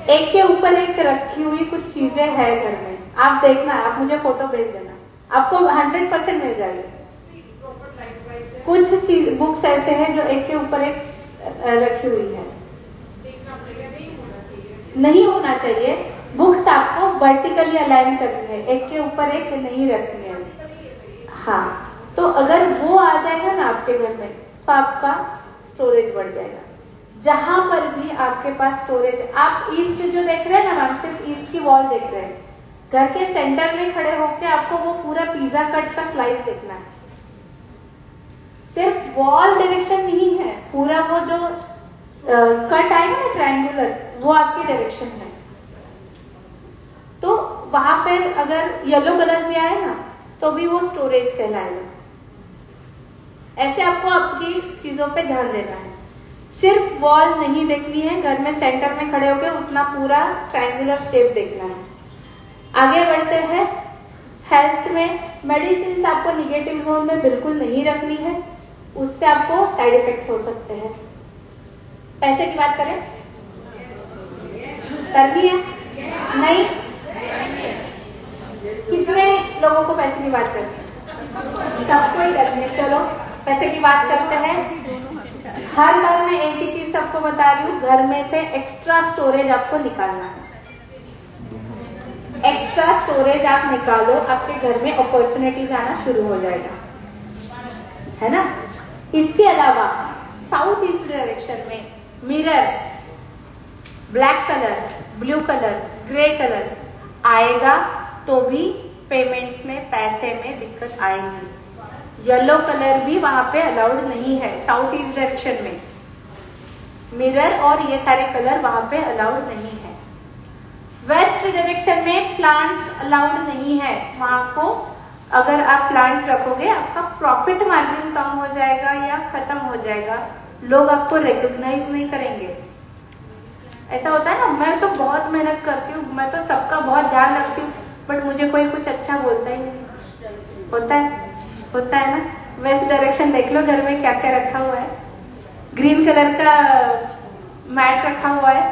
एक के ऊपर एक रखी हुई कुछ चीजें है घर में, आप देखना, आप मुझे फोटो भेज देना, आपको 100% मिल जाएगी। कुछ चीज बुक्स ऐसे हैं जो एक के ऊपर एक रखी हुई है, नहीं होना चाहिए। बुक्स आपको वर्टिकली अलाइन करनी है, एक के ऊपर एक नहीं रखनी है। हाँ, तो अगर वो आ जाएगा ना आपके घर में तो आपका स्टोरेज बढ़ जाएगा। जहां पर भी आपके पास स्टोरेज, आप ईस्ट जो देख रहे हैं ना मैम, सिर्फ ईस्ट की वॉल देख रहे हैं, घर के सेंटर में खड़े होके आपको वो पूरा पिज्जा कट का स्लाइस देखना है। सिर्फ वॉल डायरेक्शन नहीं है, पूरा वो जो कट आएगा ना ट्रायंगुलर, वो आपकी डायरेक्शन है। तो वहां पर अगर येलो कलर भी आए ना तो भी वो स्टोरेज कहलाएगा। ऐसे आपको आपकी चीजों पे ध्यान देना है। सिर्फ वॉल नहीं देखनी है, घर में सेंटर में खड़े होकर उतना पूरा ट्रायंगुलर शेप देखना है। आगे बढ़ते हैं। हेल्थ में मेडिसिन आपको निगेटिव जोन में बिल्कुल नहीं रखनी है, उससे आपको साइड इफेक्ट्स हो सकते हैं। पैसे की बात करें, करनी है नहीं? कितने लोगों को पैसे की बात करनी है? सबको ही करनी है। चलो पैसे की बात करते हैं। हर बार मैं एक ही चीज सबको बता रही हूँ, घर में से एक्स्ट्रा स्टोरेज आपको निकालना है। एक्स्ट्रा स्टोरेज आप निकालो, आपके घर में अपॉर्चुनिटीज आना शुरू हो जाएगा, है ना। इसके अलावा साउथ ईस्ट डायरेक्शन में mirror, black colour, blue colour, grey colour आएगा तो भी पेमेंट्स में, पैसे में दिक्कत आएगी। येलो कलर भी वहां पे अलाउड नहीं है साउथ ईस्ट डायरेक्शन में। मिरर और ये सारे कलर वहां पे अलाउड नहीं है। वेस्ट डायरेक्शन में प्लांट्स अलाउड नहीं है। वहां को अगर आप प्लांट्स रखोगे आपका प्रॉफिट मार्जिन कम हो जाएगा या खत्म हो जाएगा, लोग आपको रिकॉग्नाइज नहीं करेंगे। ऐसा होता है ना, मैं तो बहुत मेहनत करती हूँ, मैं तो सबका बहुत ध्यान रखती हूँ, बट मुझे कोई कुछ अच्छा बोलता ही नहीं। होता है ना। वेस्ट डायरेक्शन देख लो, घर में क्या क्या रखा हुआ है। ग्रीन कलर का मैट रखा हुआ है,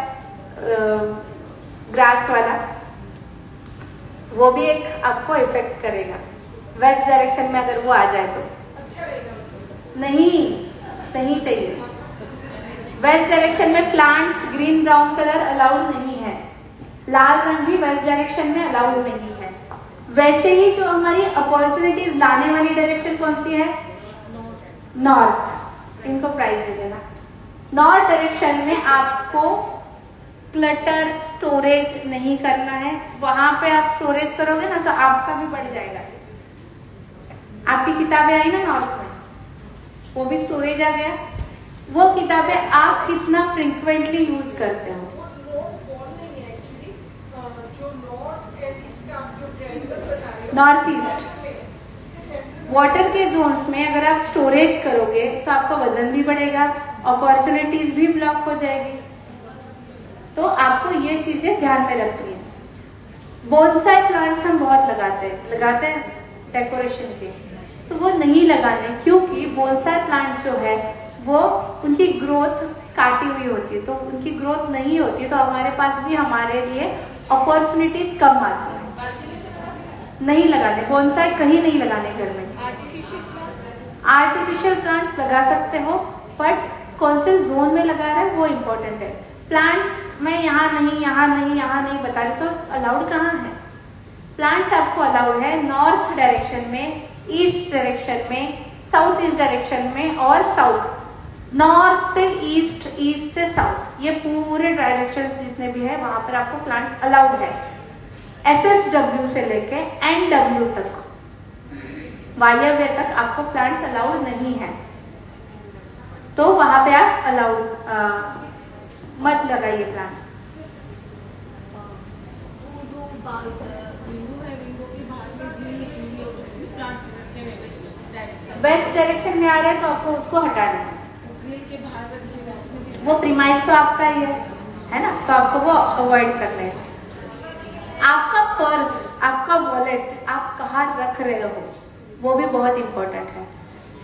ग्रास वाला, वो भी एक आपको इफेक्ट करेगा। वेस्ट डायरेक्शन में अगर वो आ जाए तो नहीं चाहिए। वेस्ट डायरेक्शन में plants green brown colour allowed नहीं है। लाल रंग भी वेस्ट डायरेक्शन में अलाउड नहीं है। वैसे ही जो हमारी अपॉर्चुनिटीज लाने वाली डायरेक्शन कौन सी है? नॉर्थ। इनको प्राइज दे देना। नॉर्थ डायरेक्शन में आपको क्लटर स्टोरेज नहीं करना है। वहां पे आप स्टोरेज करोगे ना तो आपका भी बढ़ जाएगा। आपकी किताबें आई ना नॉर्थ में, वो भी स्टोरेज आ गया। वो किताबें आप कितना फ्रिक्वेंटली यूज करते हो। नॉर्थ ईस्ट वाटर के जोन्स में अगर आप स्टोरेज करोगे तो आपका वजन भी बढ़ेगा, अपॉर्चुनिटीज भी ब्लॉक हो जाएगी। तो आपको ये चीजें ध्यान में रखनी है। बोनसाई प्लांट्स हम बहुत लगाते हैं डेकोरेशन के, तो वो नहीं लगाने, क्योंकि बोनसाई प्लांट्स जो है वो उनकी ग्रोथ काटी हुई होती है, तो उनकी ग्रोथ नहीं होती, तो हमारे पास भी हमारे लिए अपॉर्चुनिटीज कम आती है। नहीं लगाने, बोनसाई कहीं नहीं लगाने घर में। आर्टिफिशियल प्लांट्स लगा सकते हो, बट कौन से जोन में लगा रहा है वो इम्पोर्टेंट है। प्लांट्स मैं यहाँ नहीं बता रही, तो अलाउड कहाँ है? प्लांट्स आपको अलाउड है नॉर्थ डायरेक्शन में, ईस्ट डायरेक्शन में, साउथ ईस्ट डायरेक्शन में और साउथ। नॉर्थ से ईस्ट, ईस्ट से साउथ, ये पूरे डायरेक्शन जितने भी है वहां पर आपको प्लांट्स अलाउड है। SSW से लेके NW तक, वायव्य तक आपको प्लांट्स अलाउड नहीं है, तो वहां पे आप अलाउड मत लगाइए प्लांट्स। वेस्ट डायरेक्शन में आ रहा है तो आपको उसको हटाना है। वो प्रीमाइस तो आपका ही है ना, तो आपको वो अवॉइड करना है। आपका पर्स, आपका वॉलेट आप कहाँ रख रहे हो वो भी बहुत इंपॉर्टेंट है।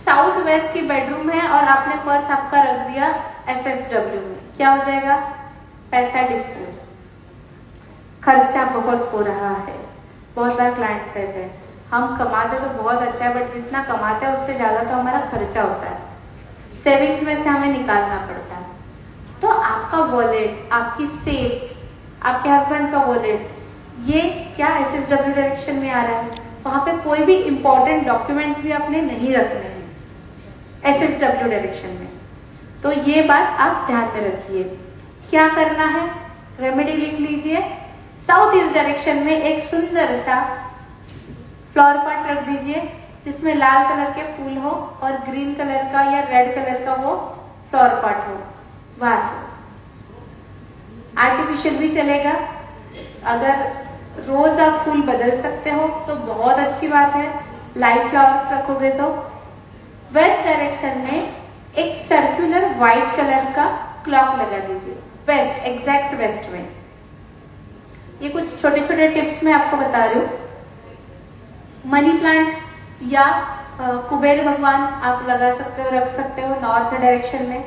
साउथ वेस्ट की बेडरूम है और आपने पर्स आपका रख दिया SSW में, क्या हो जाएगा? पैसा डिस्पोज। खर्चा बहुत हो रहा है। बहुत बार क्लाइंट कहते हैं हम कमाते तो बहुत अच्छा है, बट जितना कमाते हैं उससे ज़्यादा तो हमारा खर्चा होता है, सेविंग्स में से हमें निकालना पड़ता है। तो आपका वॉलेट, आपकी सेफ, आपके हस्बैंड का वॉलेट, ये क्या SSW डायरेक्शन में आ रहा है, वहाँ पे कोई भी इंपॉर्टेंट डॉक्यूमेंट्स भी आपने नहीं रखने हैं SSW डायरेक्शन में। तो ये बात आप ध्यान में रखिए। क्या करना है, रेमेडी लिख लीजिए। साउथ ईस्ट डायरेक्शन में एक सुंदर सा फ्लावर पॉट रख दीजिए जिसमें लाल कलर के फूल हो और ग्रीन कलर का या रेड कलर का वो फ्लावर पॉट हो, वास हो। आर्टिफिशियल भी चलेगा, अगर रोज आप फूल बदल सकते हो तो बहुत अच्छी बात है, लाइव फ्लावर्स रखोगे तो। वेस्ट डायरेक्शन में एक सर्कुलर व्हाइट कलर का क्लॉक लगा दीजिए, वेस्ट, एग्जैक्ट वेस्ट में। ये कुछ छोटे छोटे टिप्स मैं आपको बता रही हूँ। मनी प्लांट या कुबेर भगवान आप लगा सकते हो, रख सकते हो नॉर्थ डायरेक्शन में।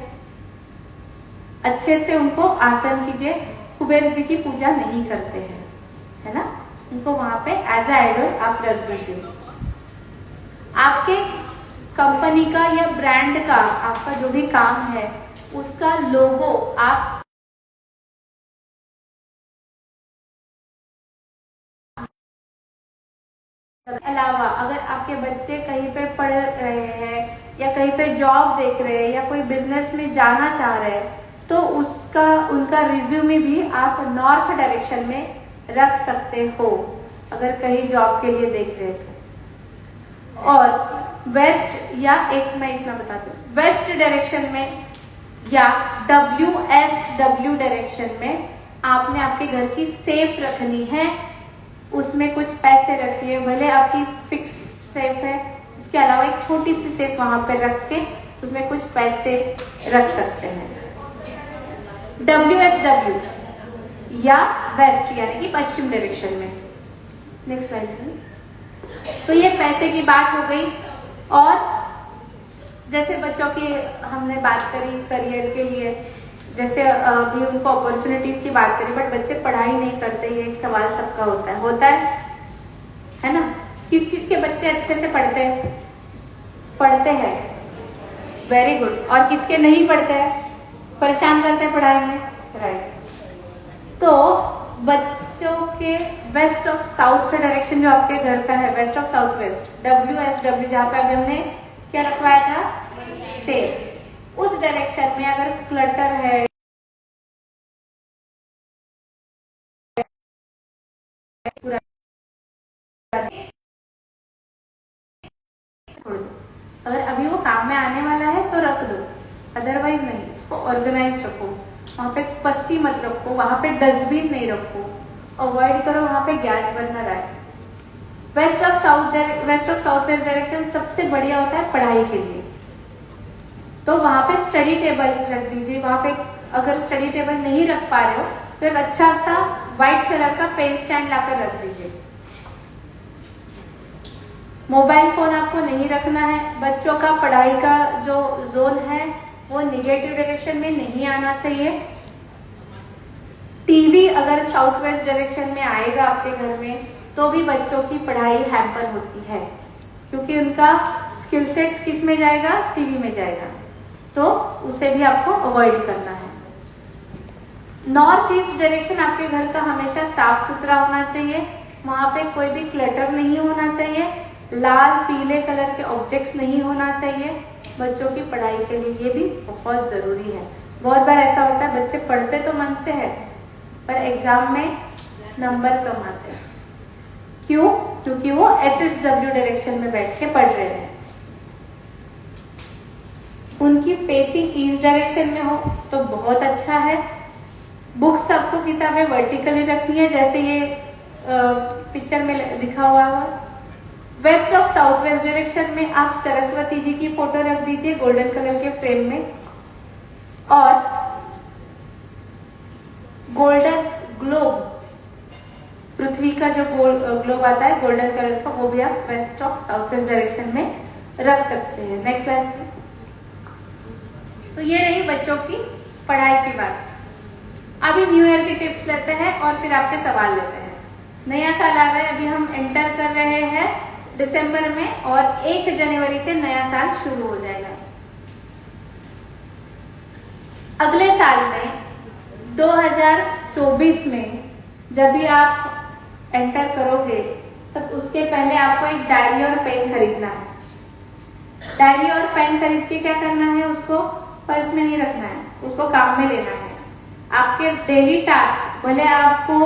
अच्छे से उनको आसन कीजिए। कुबेर जी की पूजा नहीं करते हैं, है ना, उनको वहां पे एज अ आइडल आप रख दीजिए। आपके कंपनी का या ब्रांड का, आपका जो भी काम है उसका लोगो आप अलावा अगर आपके बच्चे कहीं पे पढ़ रहे हैं या कहीं पे जॉब देख रहे हैं या कोई बिजनेस में जाना चाह रहे हैं तो उसका उनका रिज्यूमे भी आप नॉर्थ डायरेक्शन में रख सकते हो, अगर कहीं जॉब के लिए देख रहे थे। और वेस्ट या एक मैं इतना बताती हूँ, वेस्ट डायरेक्शन में या WSW डायरेक्शन में आपने आपके घर की सेफ रखनी है, उसमें कुछ पैसे रखिए, भले आपकी फिक्स सेफ है, इसके अलावा एक छोटी सी सेफ वहां पे रख के उसमें कुछ पैसे रख सकते हैं। WSW या वेस्ट यानी कि पश्चिम डायरेक्शन में। Next slide. तो ये पैसे की बात हो गई। और जैसे बच्चों की हमने बात करी करियर के लिए, जैसे अभी उनको अपॉर्चुनिटीज की बात करी, बट बच्चे पढ़ाई नहीं करते, ये एक सवाल सबका होता है ना। किस किस के बच्चे अच्छे से पढ़ते हैं, वेरी गुड, और किसके नहीं पढ़ते हैं, परेशान करते हैं पढ़ाई में, राइट। तो बच्चों के वेस्ट ऑफ साउथ से डायरेक्शन जो आपके घर का है, west of south west, WSW, जहाँ पे अभी हमने क्या रखवाया था, सेफ, उस डायरेक्शन में अगर क्लटर है, अगर अभी वो काम में आने वाला है तो रख दो, अदरवाइज नहीं, उसको ऑर्गेनाइज रखो। वहां पे पस्ती मत रखो, वहां पे डस्टबिन नहीं रखो, अवॉइड करो वहां पे गैस बर्नर आए। West of south west direction सबसे बढ़िया होता है पढ़ाई के लिए, तो वहां पे स्टडी टेबल रख दीजिए। वहां पे अगर स्टडी टेबल नहीं रख पा रहे हो तो एक अच्छा सा व्हाइट कलर का पेन स्टैंड लाकर रख दीजिए। मोबाइल फोन आपको नहीं रखना है। बच्चों का पढ़ाई का जो जोन है वो निगेटिव डायरेक्शन में नहीं आना चाहिए। टीवी अगर साउथ वेस्ट डायरेक्शन में आएगा आपके घर में तो भी बच्चों की पढ़ाई हैम्पर होती है, क्योंकि उनका स्किल सेट किस में जाएगा, टीवी में जाएगा, तो उसे भी आपको अवॉइड करना है। नॉर्थ ईस्ट डायरेक्शन आपके घर का हमेशा साफ सुथरा होना चाहिए, वहां पे कोई भी क्लटर नहीं होना चाहिए, लाल पीले कलर के ऑब्जेक्ट्स नहीं होना चाहिए। बच्चों की पढ़ाई के लिए ये भी बहुत जरूरी है। बहुत बार ऐसा होता है बच्चे पढ़ते तो मन से है पर एग्जाम में नंबर कम आते हैं, क्यों? क्योंकि वो SSW डायरेक्शन में बैठ के पढ़ रहे हैं। उनकी फेसिंग ईस्ट डायरेक्शन में हो तो बहुत अच्छा है। बुक्स आपको किताबें वर्टिकली रखनी है, जैसे ये पिक्चर में दिखा हुआ है। West of south west direction में आप सरस्वती जी की फोटो रख दीजिए गोल्डन कलर के फ्रेम में, और गोल्डन ग्लोब, पृथ्वी का जो ग्लोब आता है गोल्डन कलर का, वो भी आप west of south west direction में रख सकते हैं। Next slide. तो ये रही बच्चों की पढ़ाई की बात। अभी न्यू ईयर के टिप्स लेते हैं और फिर आपके सवाल लेते हैं। नया साल आ रहा है, अभी हम एंटर कर रहे हैं दिसंबर में और 1 जनवरी से नया साल शुरू हो जाएगा। अगले साल में 2024 में जब भी आप एंटर करोगे, सब उसके पहले आपको एक डायरी और पेन खरीदना है। डायरी और पेन खरीद के क्या करना है, उसको पर्स में नहीं रखना है, उसको काम में लेना है। आपके डेली टास्क, भले आपको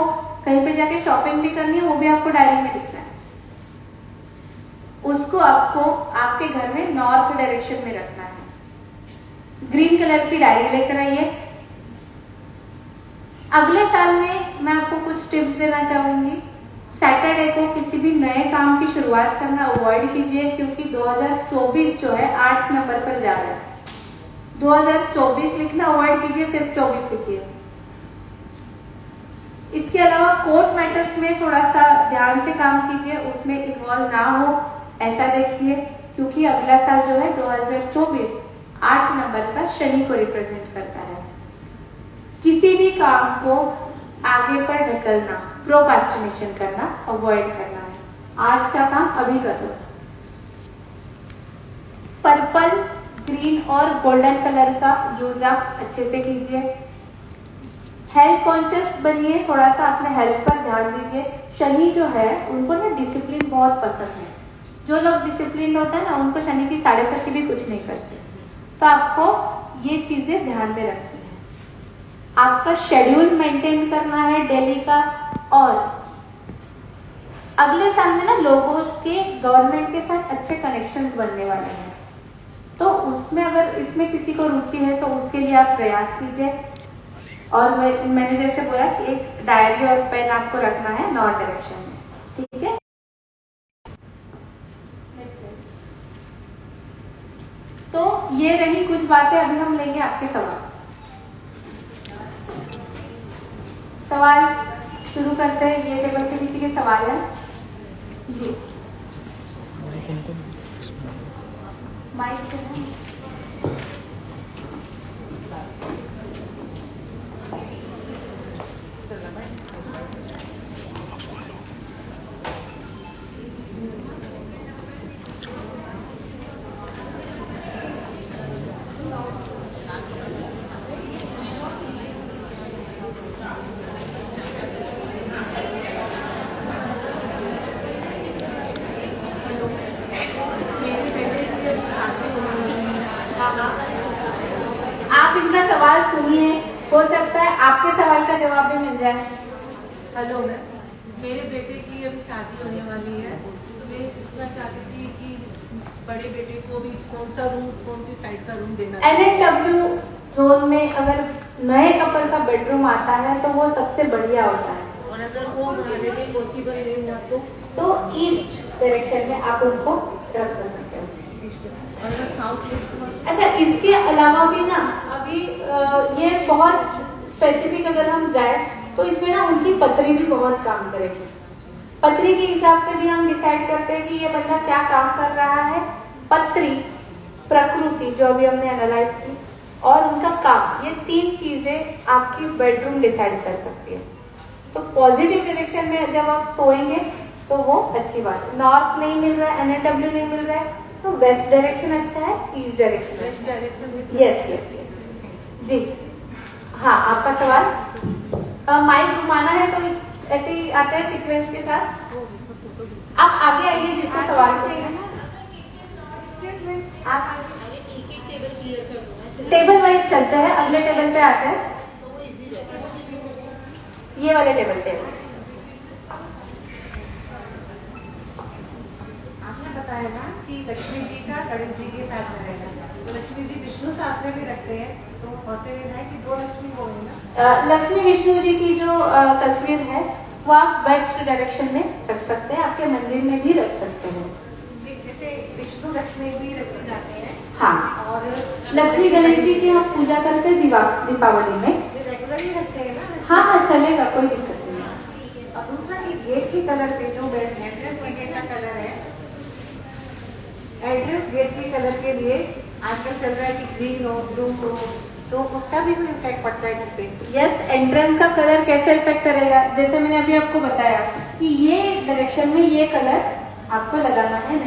कहीं पे जाके शॉपिंग भी करनी है, वो भी आपको डायरी में लिखना है। उसको आपको आपके घर में नॉर्थ डायरेक्शन में रखना है। ग्रीन कलर की डायरी लेकर आइए। अगले साल में मैं आपको कुछ टिप्स देना चाहूंगी। सैटरडे को किसी भी नए काम की शुरुआत करना अवॉइड कीजिए, क्योंकि 2024 जो है 8 नंबर पर जा रहा है। 2024 लिखना अवॉइड कीजिए, सिर्फ 24 लिखिए। इसके अलावा कोर्ट मैटर्स में थोड़ा सा ध्यान से काम कीजिए, उसमें इन्वॉल्व ना हो ऐसा देखिए, क्योंकि अगला साल जो है 2024 8 नंबर का शनि को रिप्रेजेंट करता है। किसी भी काम को आगे पर ढकलना, प्रोक्रास्टिनेशन करना अवॉइड करना है। आज का काम अभी कर दो। पर्पल, ग्रीन और गोल्डन कलर का यूज आप अच्छे से कीजिए। हेल्थ कॉन्शियस बनिए, थोड़ा सा अपने हेल्थ पर ध्यान दीजिए। शनि जो है उनको ना डिसिप्लिन बहुत पसंद है। जो लोग डिसिप्लिन होते हैं ना, उनको शनि की 7.5 भी कुछ नहीं करते। तो आपको ये चीजें ध्यान में रखनी है। आपका शेड्यूल मेंटेन करना है डेली का। और अगले साल में ना लोगों के गवर्नमेंट के साथ अच्छे कनेक्शंस बनने वाले हैं, तो उसमें अगर इसमें किसी को रुचि है तो उसके लिए आप प्रयास कीजिए। और मैंने जैसे बोला कि एक डायरी और पेन आपको रखना है नॉर्थ डायरेक्शन में, ठीक है। तो ये रही कुछ बातें। अभी हम लेंगे आपके सवाल शुरू करते हैं। ये टेबल पे किसी के सवाल है? जी, माइक पे आप इनका सवाल सुनिए, हो सकता है आपके सवाल का जवाब भी मिल जाए। हेलो मैम, मेरे बेटे की अभी शादी होने वाली है, तो मैं पूछना चाहती थी कि बड़े बेटे को भी कौन सा रूम, कौन सी साइड का रूम देना है? NNW जोन में अगर नए कपल का बेडरूम आता है तो वो सबसे बढ़िया होता है। और अगर वो हमारे लिए पॉसिबल नहीं हुआ तो ईस्ट डायरेक्शन में आप उनको रख सकते हो। और अगर साउथ वेस्ट में? अच्छा, इसके अलावा भी ना अभी ये बहुत स्पेसिफिक अगर हम जाए तो इसमें ना उनकी पत्री भी बहुत काम करेगी। पत्री के हिसाब से भी हम डिसाइड करते हैं कि ये बंदा क्या काम कर रहा है। पत्री, प्रकृति जो अभी हमने एनालाइज की, और उनका काम, ये 3 चीजें आपकी बेडरूम डिसाइड कर सकती है। तो पॉजिटिव डायरेक्शन में जब आप सोएंगे तो वो अच्छी बात है। नॉर्थ नहीं मिल रहा है, NNW नहीं मिल रहा है, तो वेस्ट डायरेक्शन अच्छा है, ईस्ट डायरेक्शन वेस्ट अच्छा है। डायरेक्शन में? यस यस यस जी। हाँ, आपका सवाल। माइक घुमाना है तो ऐसे ही आते हैं सीक्वेंस के साथ। आप आगे आइए जिसका सवाल चाहिए ना, आप एक टेबल क्लियर कर दूंगा। टेबल वाइज चलते हैं, अगले टेबल पे आते हैं। ये वाले टेबल पे आपने बताया ना कि लक्ष्मी जी का गणेश जी के साथ रहेगा, तो लक्ष्मी जी विष्णु साथ में भी रखते हैं, तो पॉसिबल है कि 2 लक्ष्मी होंगे ना? लक्ष्मी विष्णु जी की जो तस्वीर है वो आप वेस्ट डायरेक्शन में रख सकते हैं, आपके मंदिर में भी रख सकते हैं। जैसे विष्णु लक्ष्मी भी रखे जाते हैं। हाँ, और लक्ष्मी गणेश जी की हम पूजा करते हैं दीपावली में। रेगुलर ही रखते हैं ना? हाँ, चलेगा, कोई दिक्कत नहीं है। और दूसरा ये गेट की कलर पे जो एड्रेस के गेट का कलर है, एड्रेस गेट के कलर के लिए आजकल चल रहा है कि ग्रीन हो, ब्लू हो, तो उसका भी कोई इफेक्ट पड़ता है घर पे? यस, एंट्रेंस का कलर कैसे इफेक्ट करेगा, जैसे मैंने अभी आपको बताया कि ये डायरेक्शन में ये कलर आपको लगाना है।